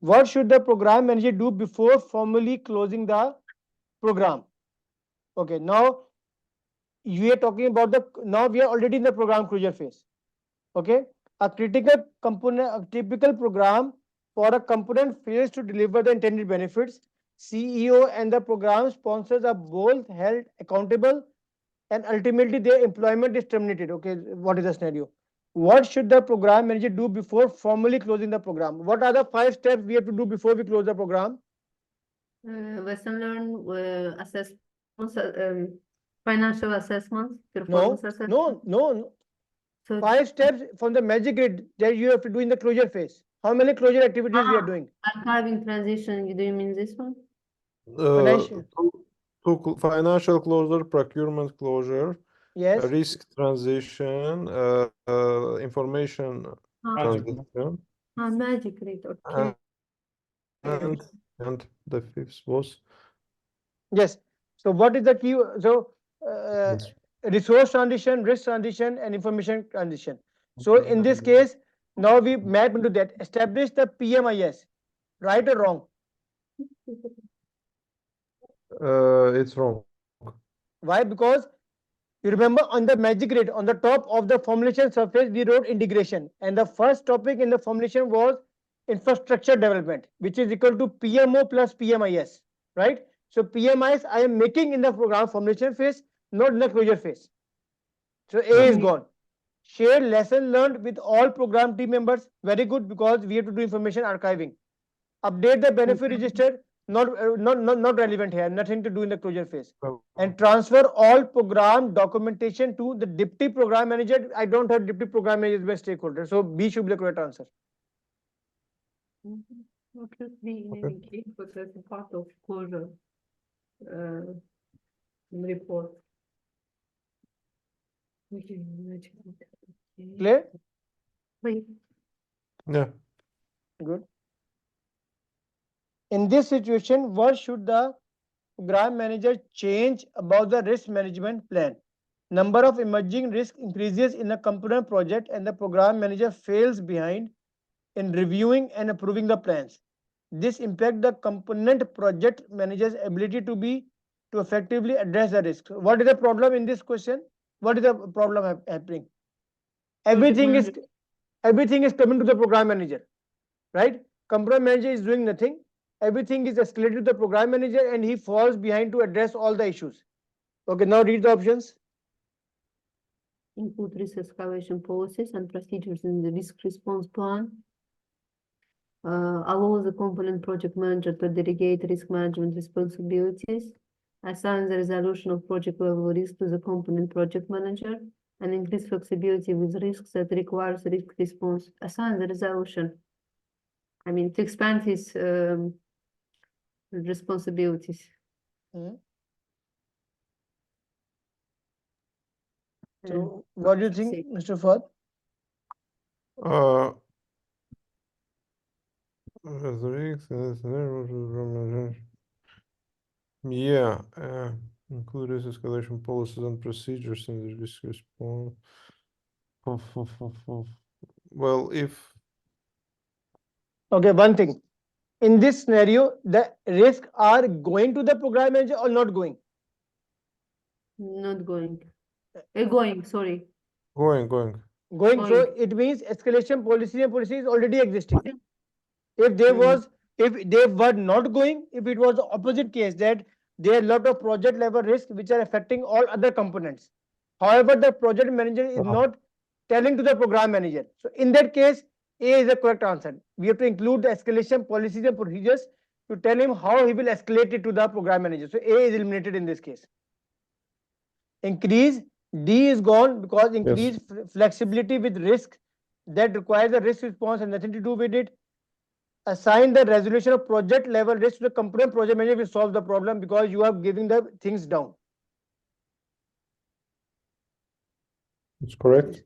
What should the program manager do before formally closing the program? Okay. Now you are talking about now we are already in the program closure phase. Okay. A critical component, a typical program for a component fails to deliver the intended benefits. CEO and the program sponsors are both held accountable, and ultimately their employment is terminated. Okay, what is the scenario? What should the program manager do before formally closing the program? What are the 5 steps we have to do before we close the program? Lesson learned, assessments, financial assessments, performance No, assessments. no. So 5 steps from the magic grid that you have to do in the closure phase. How many closure activities we are doing? archiving transition, do you mean this one? Financial. Financial closure, procurement closure, Yes. risk transition, information transition, Magic grid, okay. and the fifth was Yes. So what is the key? So Yes. resource transition, risk transition, and information transition. So in this case, now we map into that. Establish the PMIS. Right or wrong? It's wrong. Why? Because you remember on the magic grid, on the top of the formulation surface, we wrote integration. And the first topic in the formulation was infrastructure development, which is equal to PMO plus PMIS, right? So PMIS I am making in the program formulation phase, not in the closure phase. So A is gone. Share lesson learned with all program team members. Very good, because we have to do information archiving. Update the benefit register, not relevant here, nothing to do in the closure phase. And transfer all program documentation to the deputy program manager. I don't have deputy program manager as my stakeholder, so B should be the correct answer. What should be in any case, but as a part of closure report. Clear? Wait. Yeah. Good. In this situation, what should the program manager change about the risk management plan? Number of emerging risk increases in a component project and the program manager fails behind in reviewing and approving the plans. This impacts the component project manager's ability to effectively address the risks. What is the problem in this question? What is the problem happening? Everything is coming to the program manager, right? Program manager is doing nothing. Everything is escalated to the program manager and he falls behind to address all the issues. Okay, now read the options. Include risk escalation policies and procedures in the risk response plan. Allow the component project manager to delegate risk management responsibilities. Assign the resolution of project level risk to the component project manager, and increase flexibility with risks that requires risk response. Assign the resolution. I mean, to expand his responsibilities. So, what do you think, Mr. Fahd? Yeah, include risk escalation policies and procedures in the risk response. Well, if Okay, one thing. In this scenario, the risks are going to the program manager or not going? Not going. Going, sorry. going. Going. So it means escalation policy is already existing. If there was, if they were not going, if it was the opposite case, that there are a lot of project level risks which are affecting all other components. However, the project manager is not telling to the program manager. So in that case, A is the correct answer. We have to include the escalation policies and procedures to tell him how he will escalate it to the program manager. So A is eliminated in this case. Increase, D is gone because increase flexibility with risk that requires a risk response and nothing to do with it. Assign the resolution of project level risk to the component project manager will solve the problem because you are giving the things down. It's correct.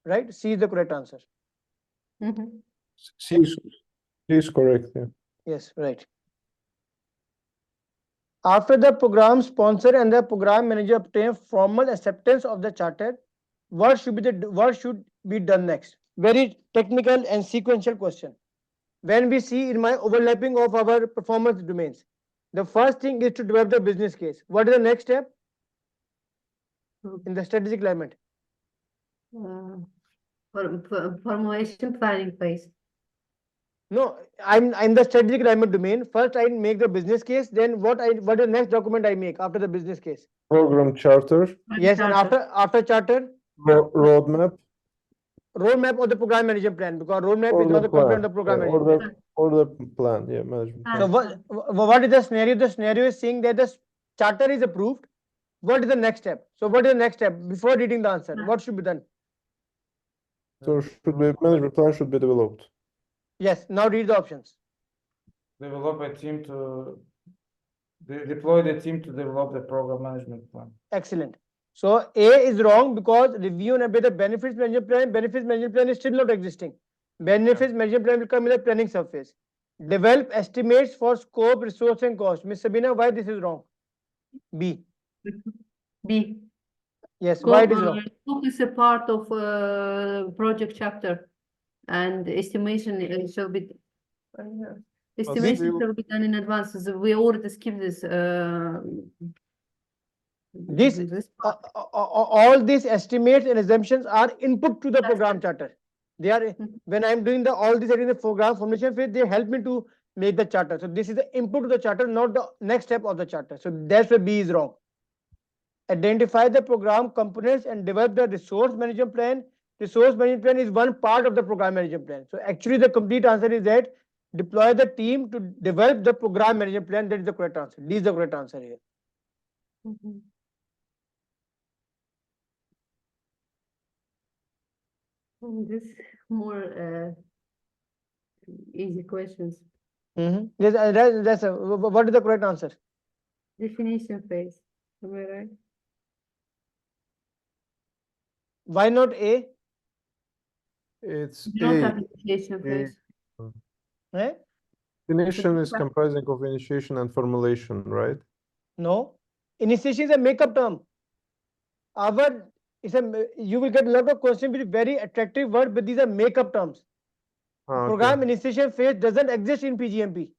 Right? C is the correct answer. C is correct. Yeah. Yes, right. After the program sponsor and the program manager obtain formal acceptance of the charter, what should be done next? Very technical and sequential question. When we see in my overlapping of our performance domains, the first thing is to develop the business case. What is the next step in the strategic alignment? Formulation planning phase. No, I'm the strategic alignment domain. First, I make the business case. Then what is the next document I make after the business case? Program charter, Yes, and after charter, roadmap, roadmap of the program management plan, because roadmap or is the not the component plan. of the program Yeah, management plan. or the plan. Yeah, management So plan. what is the scenario? The scenario is saying that the charter is approved. What is the next step? So what is the next step before reading the answer? What should be done? So management plan should be developed. Yes. Now read the options. Develop a team to deploy the team to develop the program management plan. Excellent. So A is wrong because review and update the benefits management plan. Benefits management plan is still not existing. Benefits management plan will come in the planning surface. Develop estimates for scope, resource, and cost. Miss Sabina, why this is wrong? B. B. Yes. Why it is wrong? Scope is a part of project chapter, and estimation shall be estimation shall be done in advance. So we already skipped this. All these estimates and assumptions are input to the program charter. They are when I'm doing all these in the program formulation phase, they help me to make the charter. So this is the input to the charter, not the next step of the charter. So that's where B is wrong. Identify the program components and develop the resource management plan. Resource management plan is one part of the program management plan. So actually the complete answer is that deploy the team to develop the program management plan. That is the correct answer. D is the correct answer here. This more easy questions. Yes, what is the correct answer? Definition phase. Am I right? Why not A? It's Not A. application phase. Eh? Initiation is comprising of initiation and formulation, right? No. Initiation is a makeup term. You will get a lot of questions with very attractive word, but these are makeup terms. Program initiation phase doesn't exist in PgMP.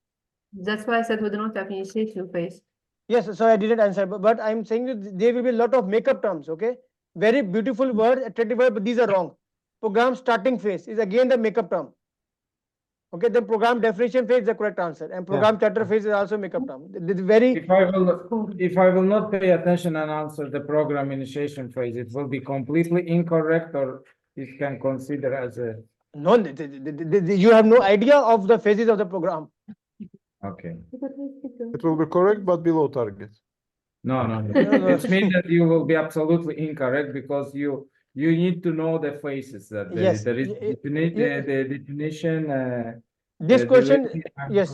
That's why I said we do not have initiation phase. Yes, so I didn't answer, but I'm saying that there will be a lot of makeup terms, okay? Very beautiful word, attractive word, but these are wrong. Program starting phase is again the makeup term. Okay, the program definition phase is the correct answer, and program charter phase is also makeup term. If I will not pay attention and answer the program initiation phase, it will be completely incorrect, or it can consider as a. No, you have no idea of the phases of the program. Okay. It will be correct, but below target. No. It means that you will be absolutely incorrect because you need to know the phases that Yes. there is the definition. This question, yes,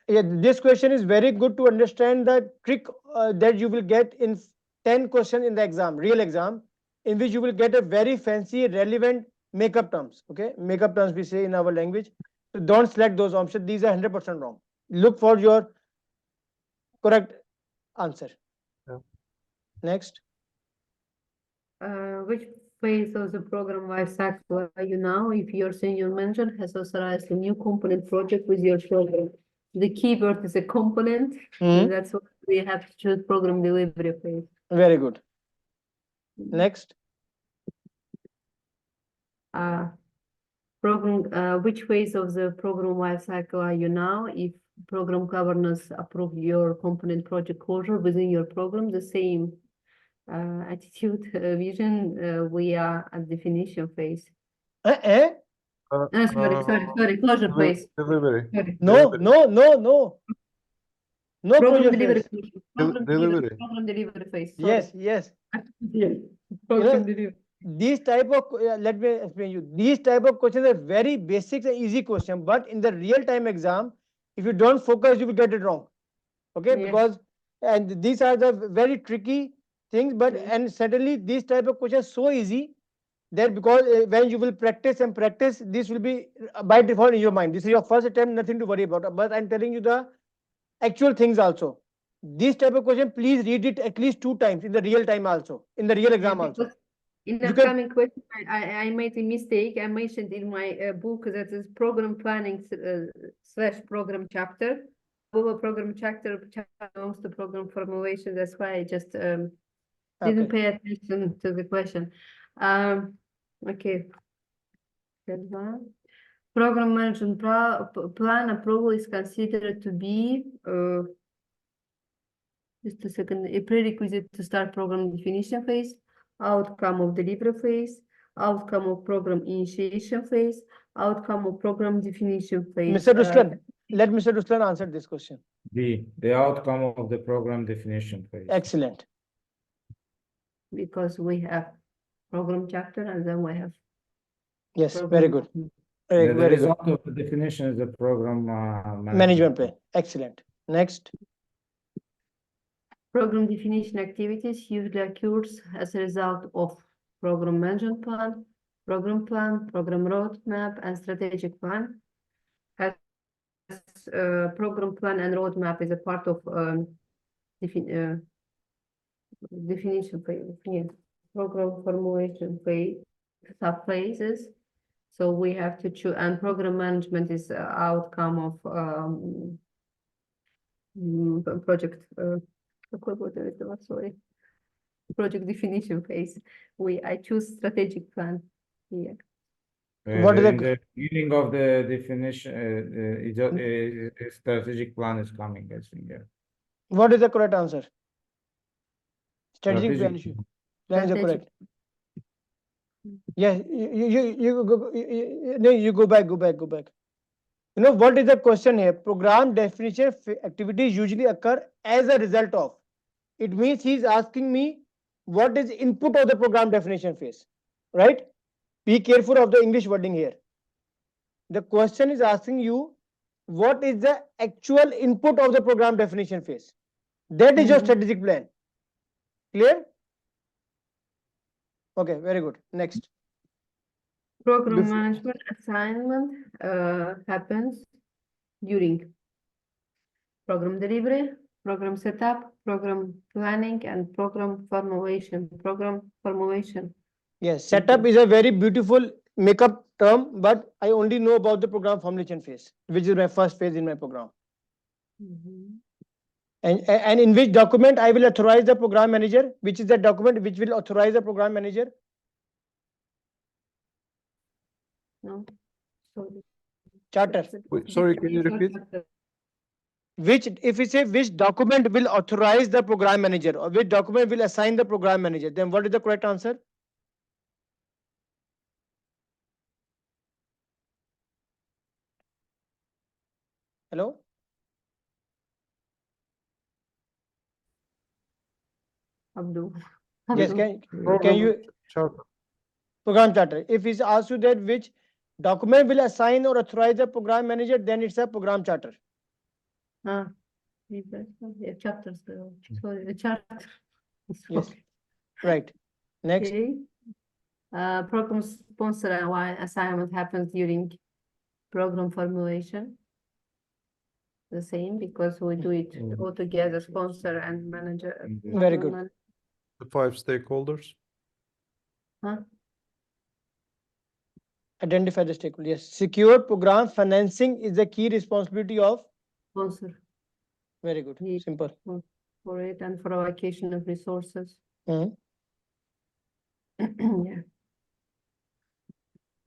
this question is very good to understand the trick that you will get in 10 questions in the exam, real exam, in which you will get a very fancy, relevant makeup terms. Okay, makeup terms we say in our language. So don't select those options. These are 100% wrong. Look for your correct answer. Next. Which phase of the program life cycle are you now if your senior manager has authorized a new component project with your program? The keyword is a component, and that's what we have to choose program delivery phase. Very good. Next. Which phase of the program life cycle are you now if program governance approve your component project closure within your program? The same attitude, vision, we are at definition phase. Sorry, closure phase. Delivery. No. Program delivery phase. Delivery. Program delivery phase. Sorry. Yes. Program delivery. These type of let me explain you. These type of questions are very basic and easy question, but in the real time exam, if you don't focus, you will get it wrong. Okay, because and these are the very tricky things, but and suddenly these type of questions so easy that because when you will practice and practice, this will be by default in your mind. This is your first attempt, nothing to worry about. But I'm telling you the actual things also. This type of question, please read it at least 2 times in the real time also, in the real exam also. Because in You upcoming question, I made a mistake. I mentioned in my book that is program planning / program chapter. Over program chapter belongs to program formulation. That's why I just didn't Okay. pay attention to the question. Okay. That one. Program management plan approval is considered to be just a second, a prerequisite to start program definition phase, outcome of delivery phase, outcome of program initiation phase, outcome of program definition phase. Mr. Ruslan, let Mr. Ruslan answer this question. B, the outcome of the program definition phase. Excellent. Because we have program chapter and then we have Yes, program. very good. The Very good. result of the definition is the program Management plan. Excellent. Next. Program definition activities usually occurs as a result of program management plan, program roadmap, and strategic plan. As program plan and roadmap is a part of definition phase, program formulation phase, sub-phases. So we have to choose, and program management is outcome of project. Sorry, project definition phase. I choose strategic plan here. What is in the beginning of the definition, a strategic plan is coming, I think. Yeah. What is the correct answer? Strategic plan issue. Plan is correct. Yeah, you go back. You know what is the question here? Program definition activities usually occur as a result of. It means he is asking me what is input of the program definition phase, right? Be careful of the English wording here. The question is asking you what is the actual input of the program definition phase. That is your strategic plan. Clear? Okay, very good. Next. Program management assignment happens during program delivery, program setup, program planning, and program formulation. Yes, setup is a very beautiful makeup term, but I only know about the program formulation phase, which is my first phase in my program. And in which document I will authorize the program manager, which is the document which will authorize the program manager? No, sorry. Charter. Wait, sorry, can you repeat? Which, if we say which document will authorize the program manager or which document will assign the program manager, then what is the correct answer? Hello? Abdul. Yes, can you Charter. program charter? If it's asked you that which document will assign or authorize the program manager, then it's a program charter. Chapters. Sorry, the charter. Yes, right. Next. Okay. Program sponsor assignment happens during program formulation. The same, because we do it all together, sponsor and manager. Very good. The 5 stakeholders. Identify the stakeholder. Yes. Secure program financing is the key responsibility of Sponsor. Very good. Simple. For it and for allocation of resources. Mhm. Yeah.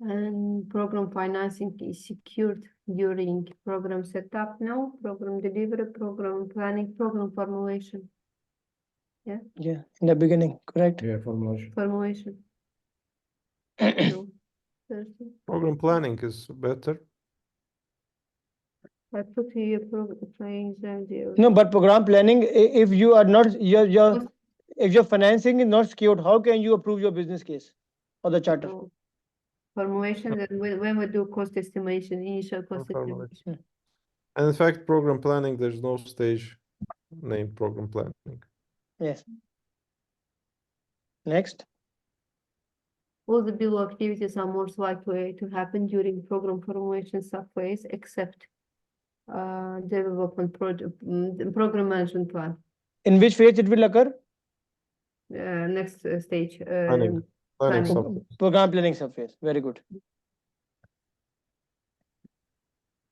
And program financing is secured during program setup, no, program delivery, program planning, program formulation. Yeah. Yeah, in the beginning, correct? Yeah, formulation. No. Program planning is better. I put here program planning. No, but program planning, if you are not if your financing is not secured, how can you approve your business case or the charter? No. Formulation, and when we do cost estimation, initial cost estimation. And in fact, program planning, there's no stage named program planning. Yes. Next. All the below activities are most likely to happen during program formulation subphase, except Development project, program management plan. In which phase it will occur? Next stage. Planning. Planning Planning. subphase. Program planning subphase. Very good.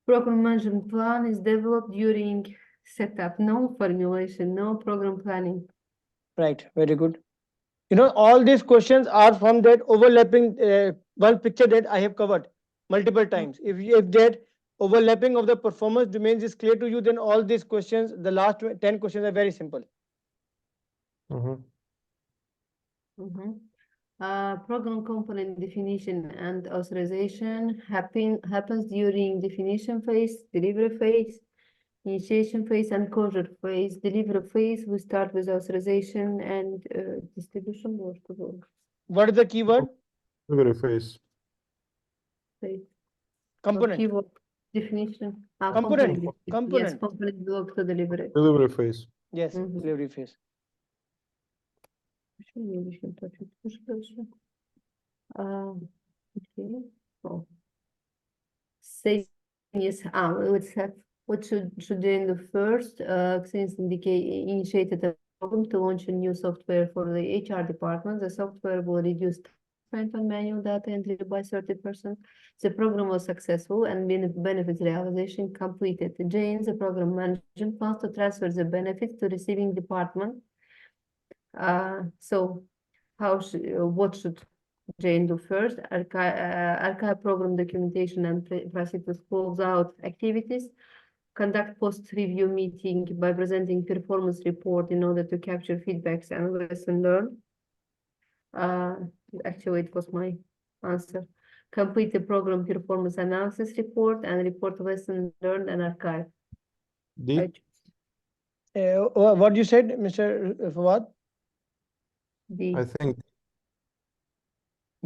Program management plan is developed during setup, no formulation, no program planning. Right. Very good. You know, all these questions are from that overlapping one picture that I have covered multiple times. If that overlapping of the performance domains is clear to you, then all these questions, the last 10 questions are very simple. Program component definition and authorization happens during definition phase, delivery phase, initiation phase, and closure phase. Delivery phase, we start with authorization and distribution. What is the keyword? Delivery phase. Phase. Component. Keyword definition. Component. Yes, Component. component belongs to delivery. Delivery phase. Yes, delivery phase. Okay. Oh. Say yes. Let's have what should do in the first since initiated a program to launch a new software for the HR department. The software will reduce time on manual data entry by 30%. The program was successful and benefits realization completed. Jane, the program management plans to transfer the benefits to receiving department. So what should Jane do first? Archive program documentation and proceed with close out activities. Conduct post-review meeting by presenting performance report in order to capture feedbacks and lesson learned. Actually, it was my answer. Complete the program performance analysis report and report lesson learned and archive. D. What you said, Mr. Fawad? D. I think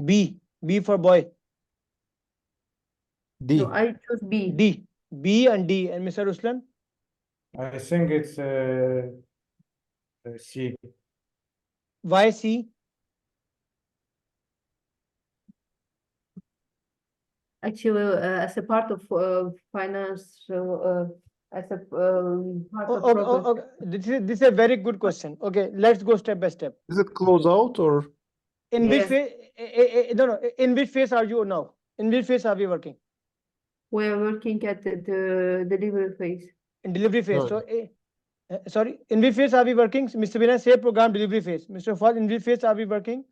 B. B for boy. D. No, I chose B. D. B and D. And Mr. Ruslan? I think it's C. Why C? Actually, as a part of financial, as a part of program. Okay. This is a very good question. Okay, let's go step by step. Is it close out or? In which Yes. phase? No. In which phase are you now? In which phase are we working? We are working at the delivery phase. In delivery phase. No. So, sorry, in which phase are we working? Mr. Bina, say program delivery phase. Mr. Fawad, in which phase are we working?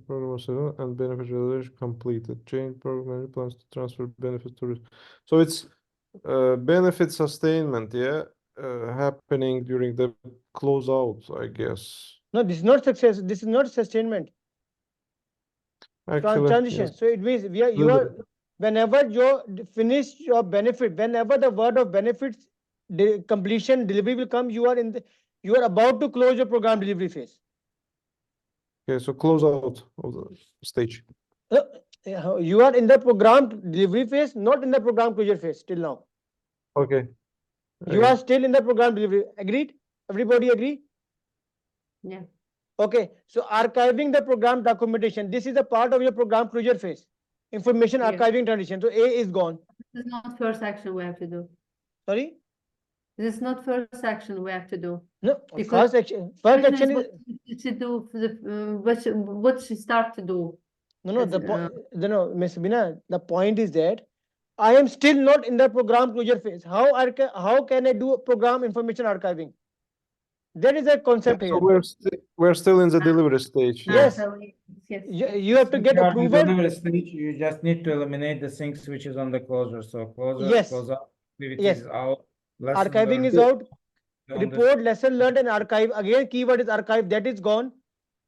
Program and benefit realization completed. Change program plans to transfer benefits to. So it's benefit sustainment, yeah, happening during the closeout, I guess. No, this is not success. This is not sustainment. Actually, Transition. yes. So it means you are whenever you finish your benefit, whenever the word of benefits completion delivery will come, you are about to close your program delivery phase. Okay, so close out of the stage. You are in the program delivery phase, not in the program closure phase till now. Okay. You are still in the program delivery. Agreed? Everybody agree? Yeah. Okay. So archiving the program documentation. This is a part of your program closure phase. Information archiving transition. So A is gone. This is not first action we have to do. Sorry? This is not first action we have to do. No, Because first action is what to do for the what should start to do. No, Miss Bina, the point is that I am still not in the program closure phase. How can I do program information archiving? There is a concept So here. we're still in the delivery stage. Yes. Yes. You have to get approval. You just need to eliminate the things which is on the closure. So close out, activities Yes. out. Archiving is out. Report, lesson learned, and archive. Again, keyword is archive. That is gone.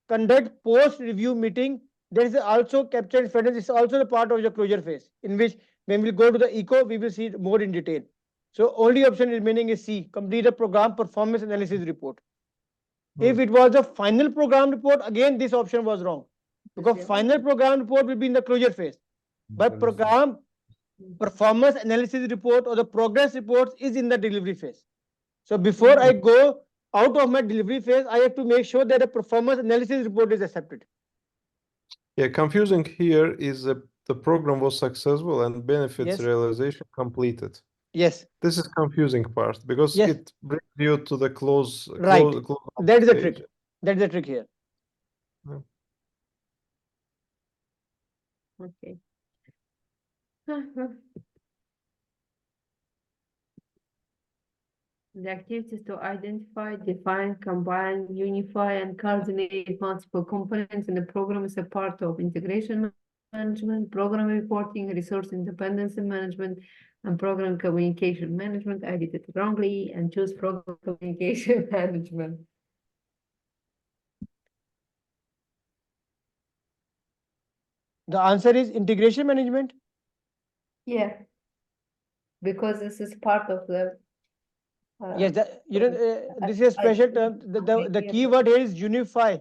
Conduct post-review meeting. There is also capture inference. It's also the part of your closure phase, in which when we go to the eco, we will see it more in detail. So only option remaining is C. Complete a program performance analysis report. If it was a final program report, again this option was wrong, because final program report will be in the closure phase, but program performance analysis report or the progress reports is in the delivery phase. So before I go out of my delivery phase, I have to make sure that the performance analysis report is accepted. Yeah, confusing here is the program was successful and benefits Yes, realization completed. yes, This is confusing part because yes, it brings you to the right. close out That is the trick. stage. That is the trick here. Yeah. Okay. The activities to identify, define, combine, unify, and coordinate multiple components in the program is a part of integration management, program reporting, resource independence management, and program communication management. I did it wrongly and choose program communication management. The answer is integration management. Yeah, because this is part of the Yes, this is a I special term. The key word here is unify.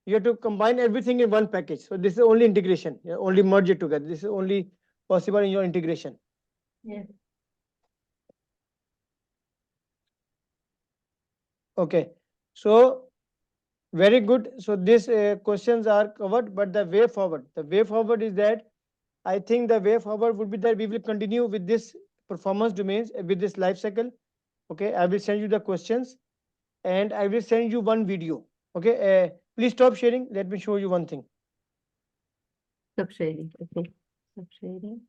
You have to combine everything in one package. So this is only integration. You only merge it together. This is only possible in your integration. Yeah. Okay. So very good. So these questions are covered, but the way forward is that I think the way forward would be that we will continue with this performance domains with this life cycle. Okay, I will send you the questions and I will send you one video. Okay, please stop sharing. Let me show you one thing. Stop sharing. Okay. Stop sharing.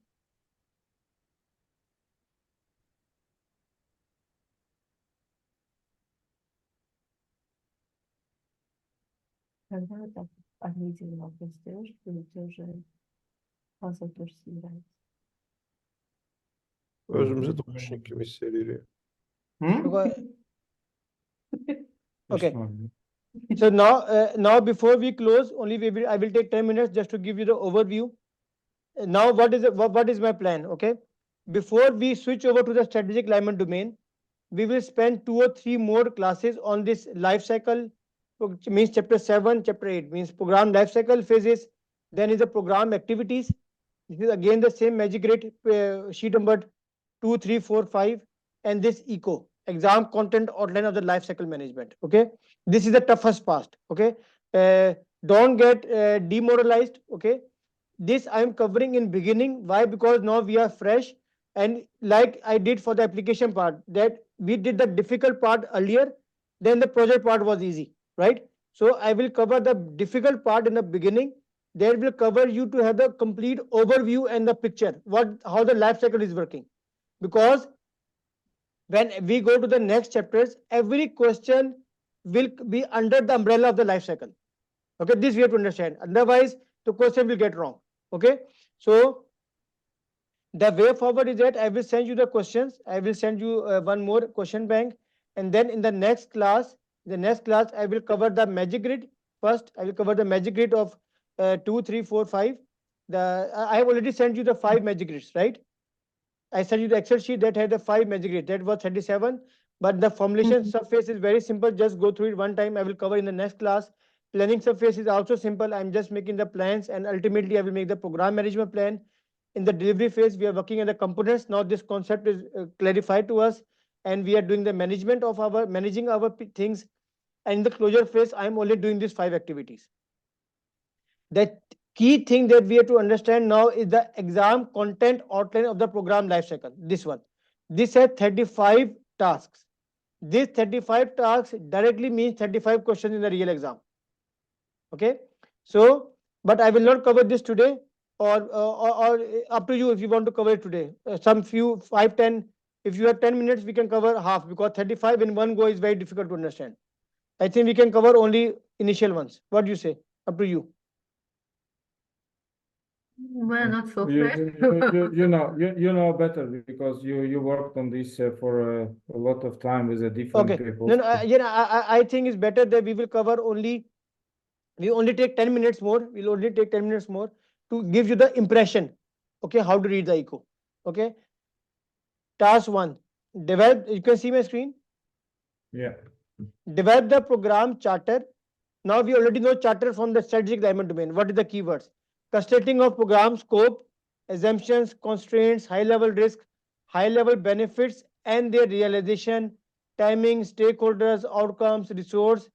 Когда так обидела гостей, что тоже позавтрашний собирается. Özümüze dolaşın gibi hissediyor. Okay. So now before we close, I will take 10 minutes just to give you the overview. Now what is my plan? Okay, before we switch over to the strategic alignment domain, we will spend 2 or 3 more classes on this life cycle, which means chapter 7, chapter 8 means program life cycle phases. Then is the program activities. This is again the same magic grid sheet number 2, 3, 4, 5, and this eco exam content outline of the life cycle management. Okay, this is the toughest part. Okay, don't get demoralized. Okay, this I am covering in beginning. Why? Because now we are fresh, and like I did for the application part, that we did the difficult part earlier, then the project part was easy, right? So I will cover the difficult part in the beginning. That will cover you to have the complete overview and the picture how the life cycle is working. Because when we go to the next chapters, every question will be under the umbrella of the life cycle. Okay, this we have to understand. Otherwise, the question will get wrong. Okay, so the way forward is that I will send you the questions. I will send you one more question bank, and then in the next class, I will cover the magic grid. First, I will cover the magic grid of 2, 3, 4, 5. I have already sent you the 5 magic grids, right? I sent you the Excel sheet that had the 5 magic grids. That was 37. But the formulation surface is very simple. Just go through it one time. I will cover in the next class. Planning surface is also simple. I'm just making the plans, and ultimately I will make the program management plan. In the delivery phase, we are working on the components. Now this concept is clarified to us, and we are doing the management of managing our things. And in the closure phase, I'm only doing these 5 activities. The key thing that we have to understand now is the exam content outline of the program lifecycle. This one. This has 35 tasks. These 35 tasks directly means 35 questions in the real exam. Okay. So, but I will not cover this today, or up to you if you want to cover it today. Some few 5, 10. If you have 10 minutes, we can cover half, because 35 in one go is very difficult to understand. I think we can cover only initial ones. What do you say? Up to you. Well, not so You, fresh. you know better because you worked on this for a lot of time with the different Okay. people. No, I think it's better that we will cover we only take 10 minutes more. We'll only take 10 minutes more to give you the impression. Okay, how to read the eco. Okay. Task 1. Develop, you can see my screen. Yeah. Develop the program charter. Now we already know charter from the strategic alignment domain. What is the keywords? Constituting of program scope, assumptions, constraints, high-level risk, high-level benefits and their realization, timing, stakeholders, outcomes, resource,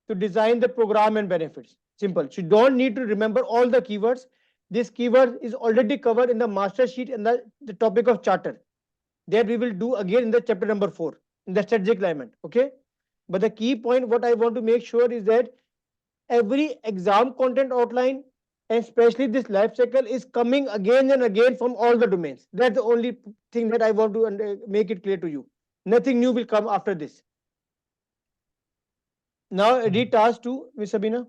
to design the program and benefits. Simple. So you don't need to remember all the keywords. This keyword is already covered in the master sheet in the topic of charter. That we will do again in the chapter number 4 in the strategic alignment. Okay. But the key point what I want to make sure is that every exam content outline and especially this life cycle is coming again and again from all the domains. That's the only thing that I want to make it clear to you. Nothing new will come after this. Now read task 2, Ms. Sabina.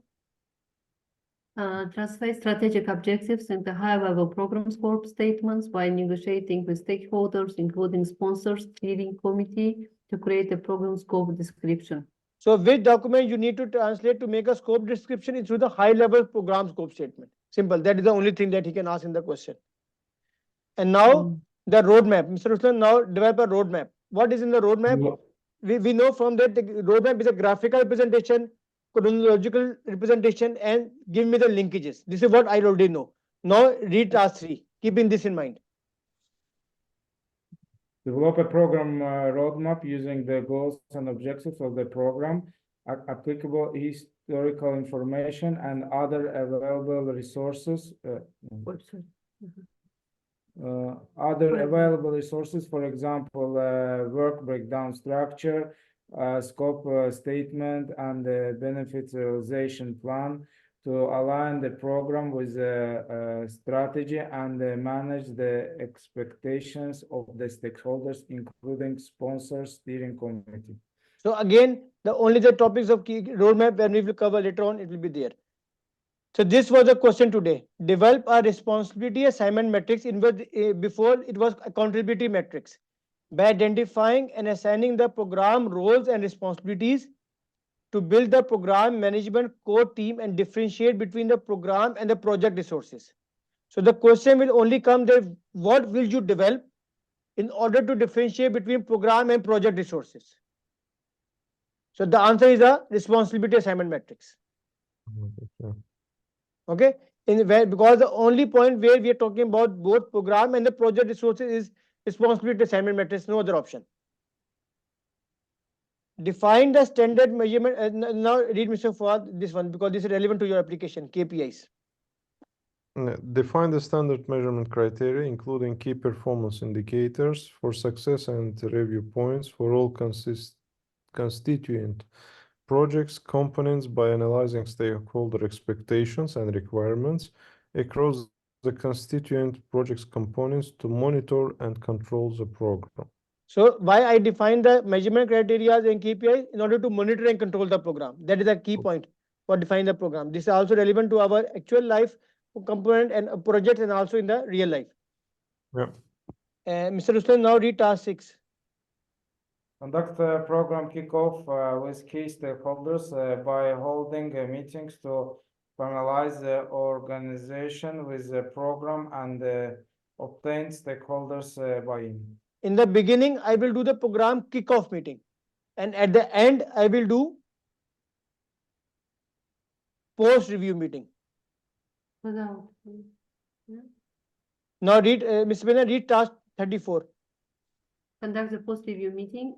Translate strategic objectives into high-level program scope statements by negotiating with stakeholders, including sponsors, steering committee, to create a program scope description. So which document you need to translate to make a scope description is through the high-level program scope statement. Simple. That is the only thing that he can ask in the question. And now the roadmap. Mr. Ruslan, now develop a roadmap. What is in the roadmap? We know from that the roadmap is a graphical representation, chronological representation, and give me the linkages. This is what I already know. Now read task 3, keeping this in mind. Develop a program roadmap using the goals and objectives of the program, applicable historical information and other available resources. Other available resources, for example, work breakdown structure, scope statement, and the benefit realization plan to align the program with the strategy and manage the expectations of the stakeholders, including sponsors, steering committee. So again, only the topics of key roadmap when we will cover later on, it will be there. So this was the question today. Develop a responsibility assignment matrix before it was accountability matrix by identifying and assigning the program roles and responsibilities to build the program management core team and differentiate between the program and the project resources. So the question will only come that what will you develop in order to differentiate between program and project resources? So the answer is a responsibility assignment matrix. Okay, because the only point where we are talking about both program and the project resources is responsibility assignment matrix, no other option. Define the standard measurement. Now read Mr. Fuad this one because this is relevant to your application, KPIs. Define the standard measurement criteria, including key performance indicators for success and review points for all constituent projects components by analyzing stakeholder expectations and requirements across the constituent projects components to monitor and control the program. So why I define the measurement criteria and KPI in order to monitor and control the program. That is a key point for defining the program. This is also relevant to our actual life component and projects and also in the real life. Yeah. Mr. Ruslan, now read task 6. Conduct a program kickoff with key stakeholders by holding meetings to finalize the organization with the program and obtain stakeholders buy-in. In the beginning, I will do the program kickoff meeting, and at the end, I will do post-review meeting. Now read, Ms. Bina, read task 34. Conduct the post-review meeting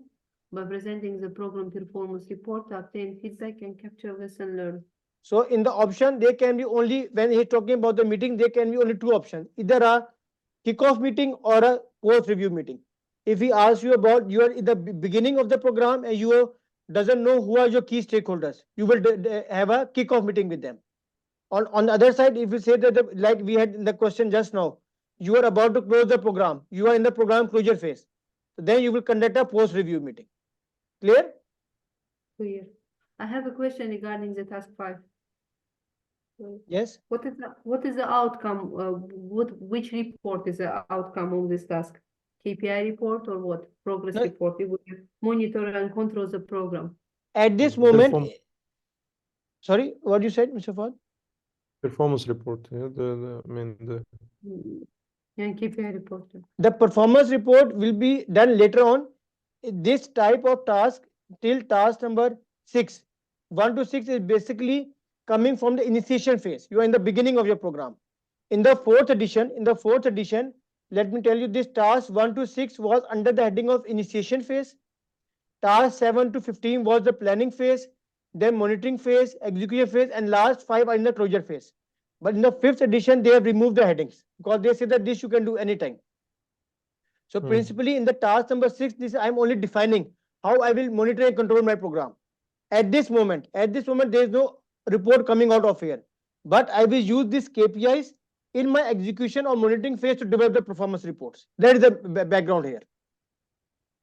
by presenting the program performance report to obtain feedback and capture lesson learned. So in the option, there can be only, when he's talking about the meeting, there can be only two options, either a kickoff meeting or a post-review meeting. If he asks you about, you are in the beginning of the program and you doesn't know who are your key stakeholders, you will have a kickoff meeting with them. On the other side, if you say that, like we had in the question just now, you are about to close the program, you are in the program closure phase, then you will conduct a post-review meeting. Clear? Clear. I have a question regarding the task 5. Yes. What is the outcome? Which report is the outcome of this task? KPI report or what? Progress report. We will monitor and control the program. At this moment, sorry, what you said, Mr. Ford? Performance report. Yeah, KPI report. The performance report will be done later on. This type of task till task number 6. 1 to 6 is basically coming from the initiation phase. You are in the beginning of your program. In the fourth edition, let me tell you, this task 1 to 6 was under the heading of initiation phase. Task 7 to 15 was the planning phase. then monitoring phase, execution phase, and last 5 are in the closure phase. But in the 5th edition, they have removed the headings because they say that this you can do anytime. So principally in the task number 6, this I'm only defining how I will monitor and control my program. At this moment, there is no report coming out of here. But I will use these KPIs in my execution or monitoring phase to develop the performance reports. That is the background here.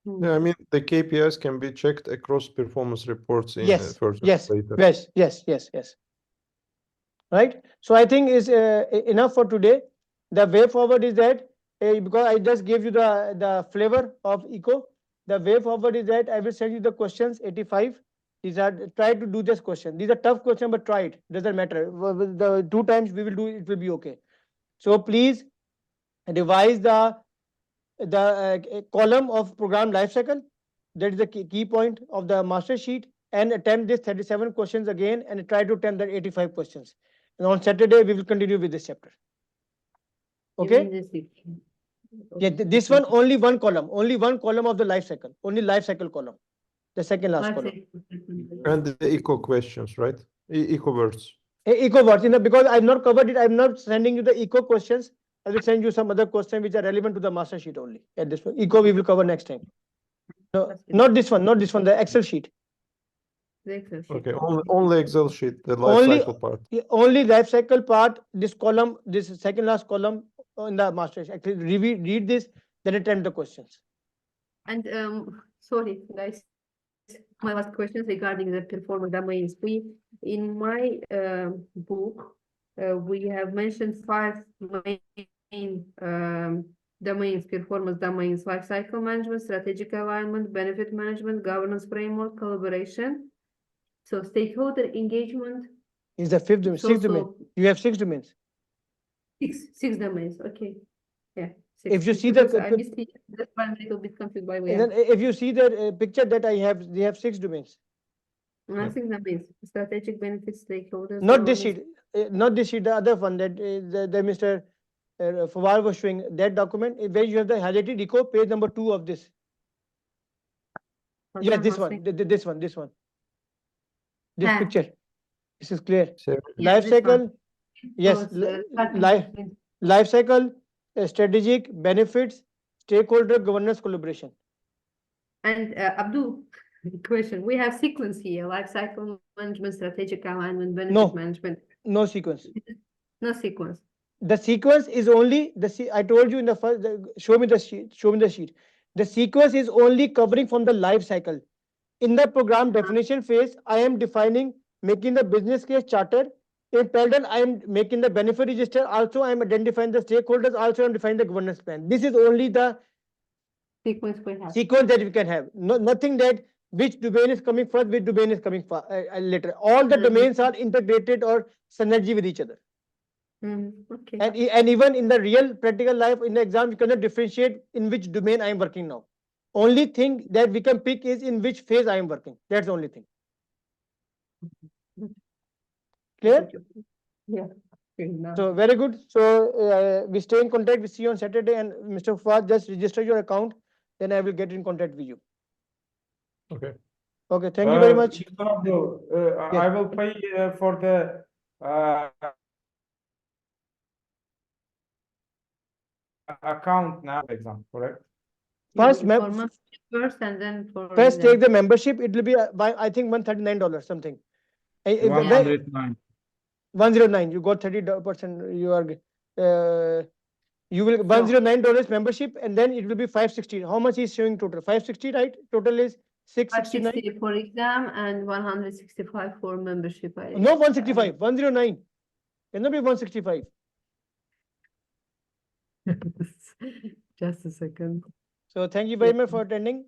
Yeah, I mean the KPIs can be checked across performance reports in Yes, further yes, later. yes. Right. So I think is enough for today. The way forward is that because I just gave you the flavor of eco. The way forward is that I will send you the questions 85. These are try to do this question. These are tough questions, but try it. Doesn't matter. The 2 times we will do it will be okay. So please revise the column of program lifecycle. That is the key point of the master sheet, and attempt this 37 questions again and try to attempt the 85 questions. And on Saturday, we will continue with this chapter. Okay? Yeah, this one only one column of the life cycle, only life cycle column, the second last column. And the eco questions, right? Eco words. Eco words, because I've not covered it, I'm not sending you the eco questions. I will send you some other questions which are relevant to the master sheet only. At this one, eco we will cover next time. No, not this one, the Excel sheet. Okay, only Excel sheet, the life cycle part. Only life cycle part, this column, this second last column in the master sheet. Actually, read this, then attempt the questions. And sorry, guys, my last questions regarding the performance domains. In my book, we have mentioned 5 main domains: performance domains, life cycle management, strategic alignment, benefit management, governance framework, collaboration. So stakeholder engagement is the 5th domain, 6th domain. You have 6 domains. 6 domains. Okay. Yeah. 6. If you see that's the why I'm a little bit confused by then if you see the picture that I have, they have 6 domains. I think that means strategic benefits, stakeholders. Not this sheet, the other one that the Mr. Fawar was showing, that document where you have the highlighted eco, page number 2 of this. Yes, this one. This picture. This is clear. Life cycle. Yes, life cycle, strategic, benefits, stakeholder, governance, collaboration. And Abdul, question. We have sequence here: life cycle management, strategic alignment, benefit management. No sequence. No sequence. The sequence is only I told you in the first. Show me the sheet. The sequence is only covering from the life cycle. In the program definition phase, I am defining, making the business case charter. In parallel, I am making the benefit register. Also, I am identifying the stakeholders. Also, I am defining the governance plan. This is only the sequence that we can have. Nothing that which domain is coming first, which domain is coming later. All the domains are integrated or synergy with each other. Okay. And even in the real practical life, in the exam, you cannot differentiate in which domain I am working now. Only thing that we can pick is in which phase I am working. That's the only thing. Clear? Yeah. So very good. So we stay in contact. We see you on Saturday. And Mr. Fawad, just register your account. Then I will get in contact with you. Okay. Okay. Thank you very much. I will pay for the account now, exam, correct? First, and then for first take the membership. It will be I think $139 something. 109. 109. You got 30%. You are you will $109 membership, and then it will be 560. How much is showing total? 560, right? Total is 669. 560 for exam and 165 for membership. No, 165. 109. Cannot be 165. Just a second. So thank you very much for attending.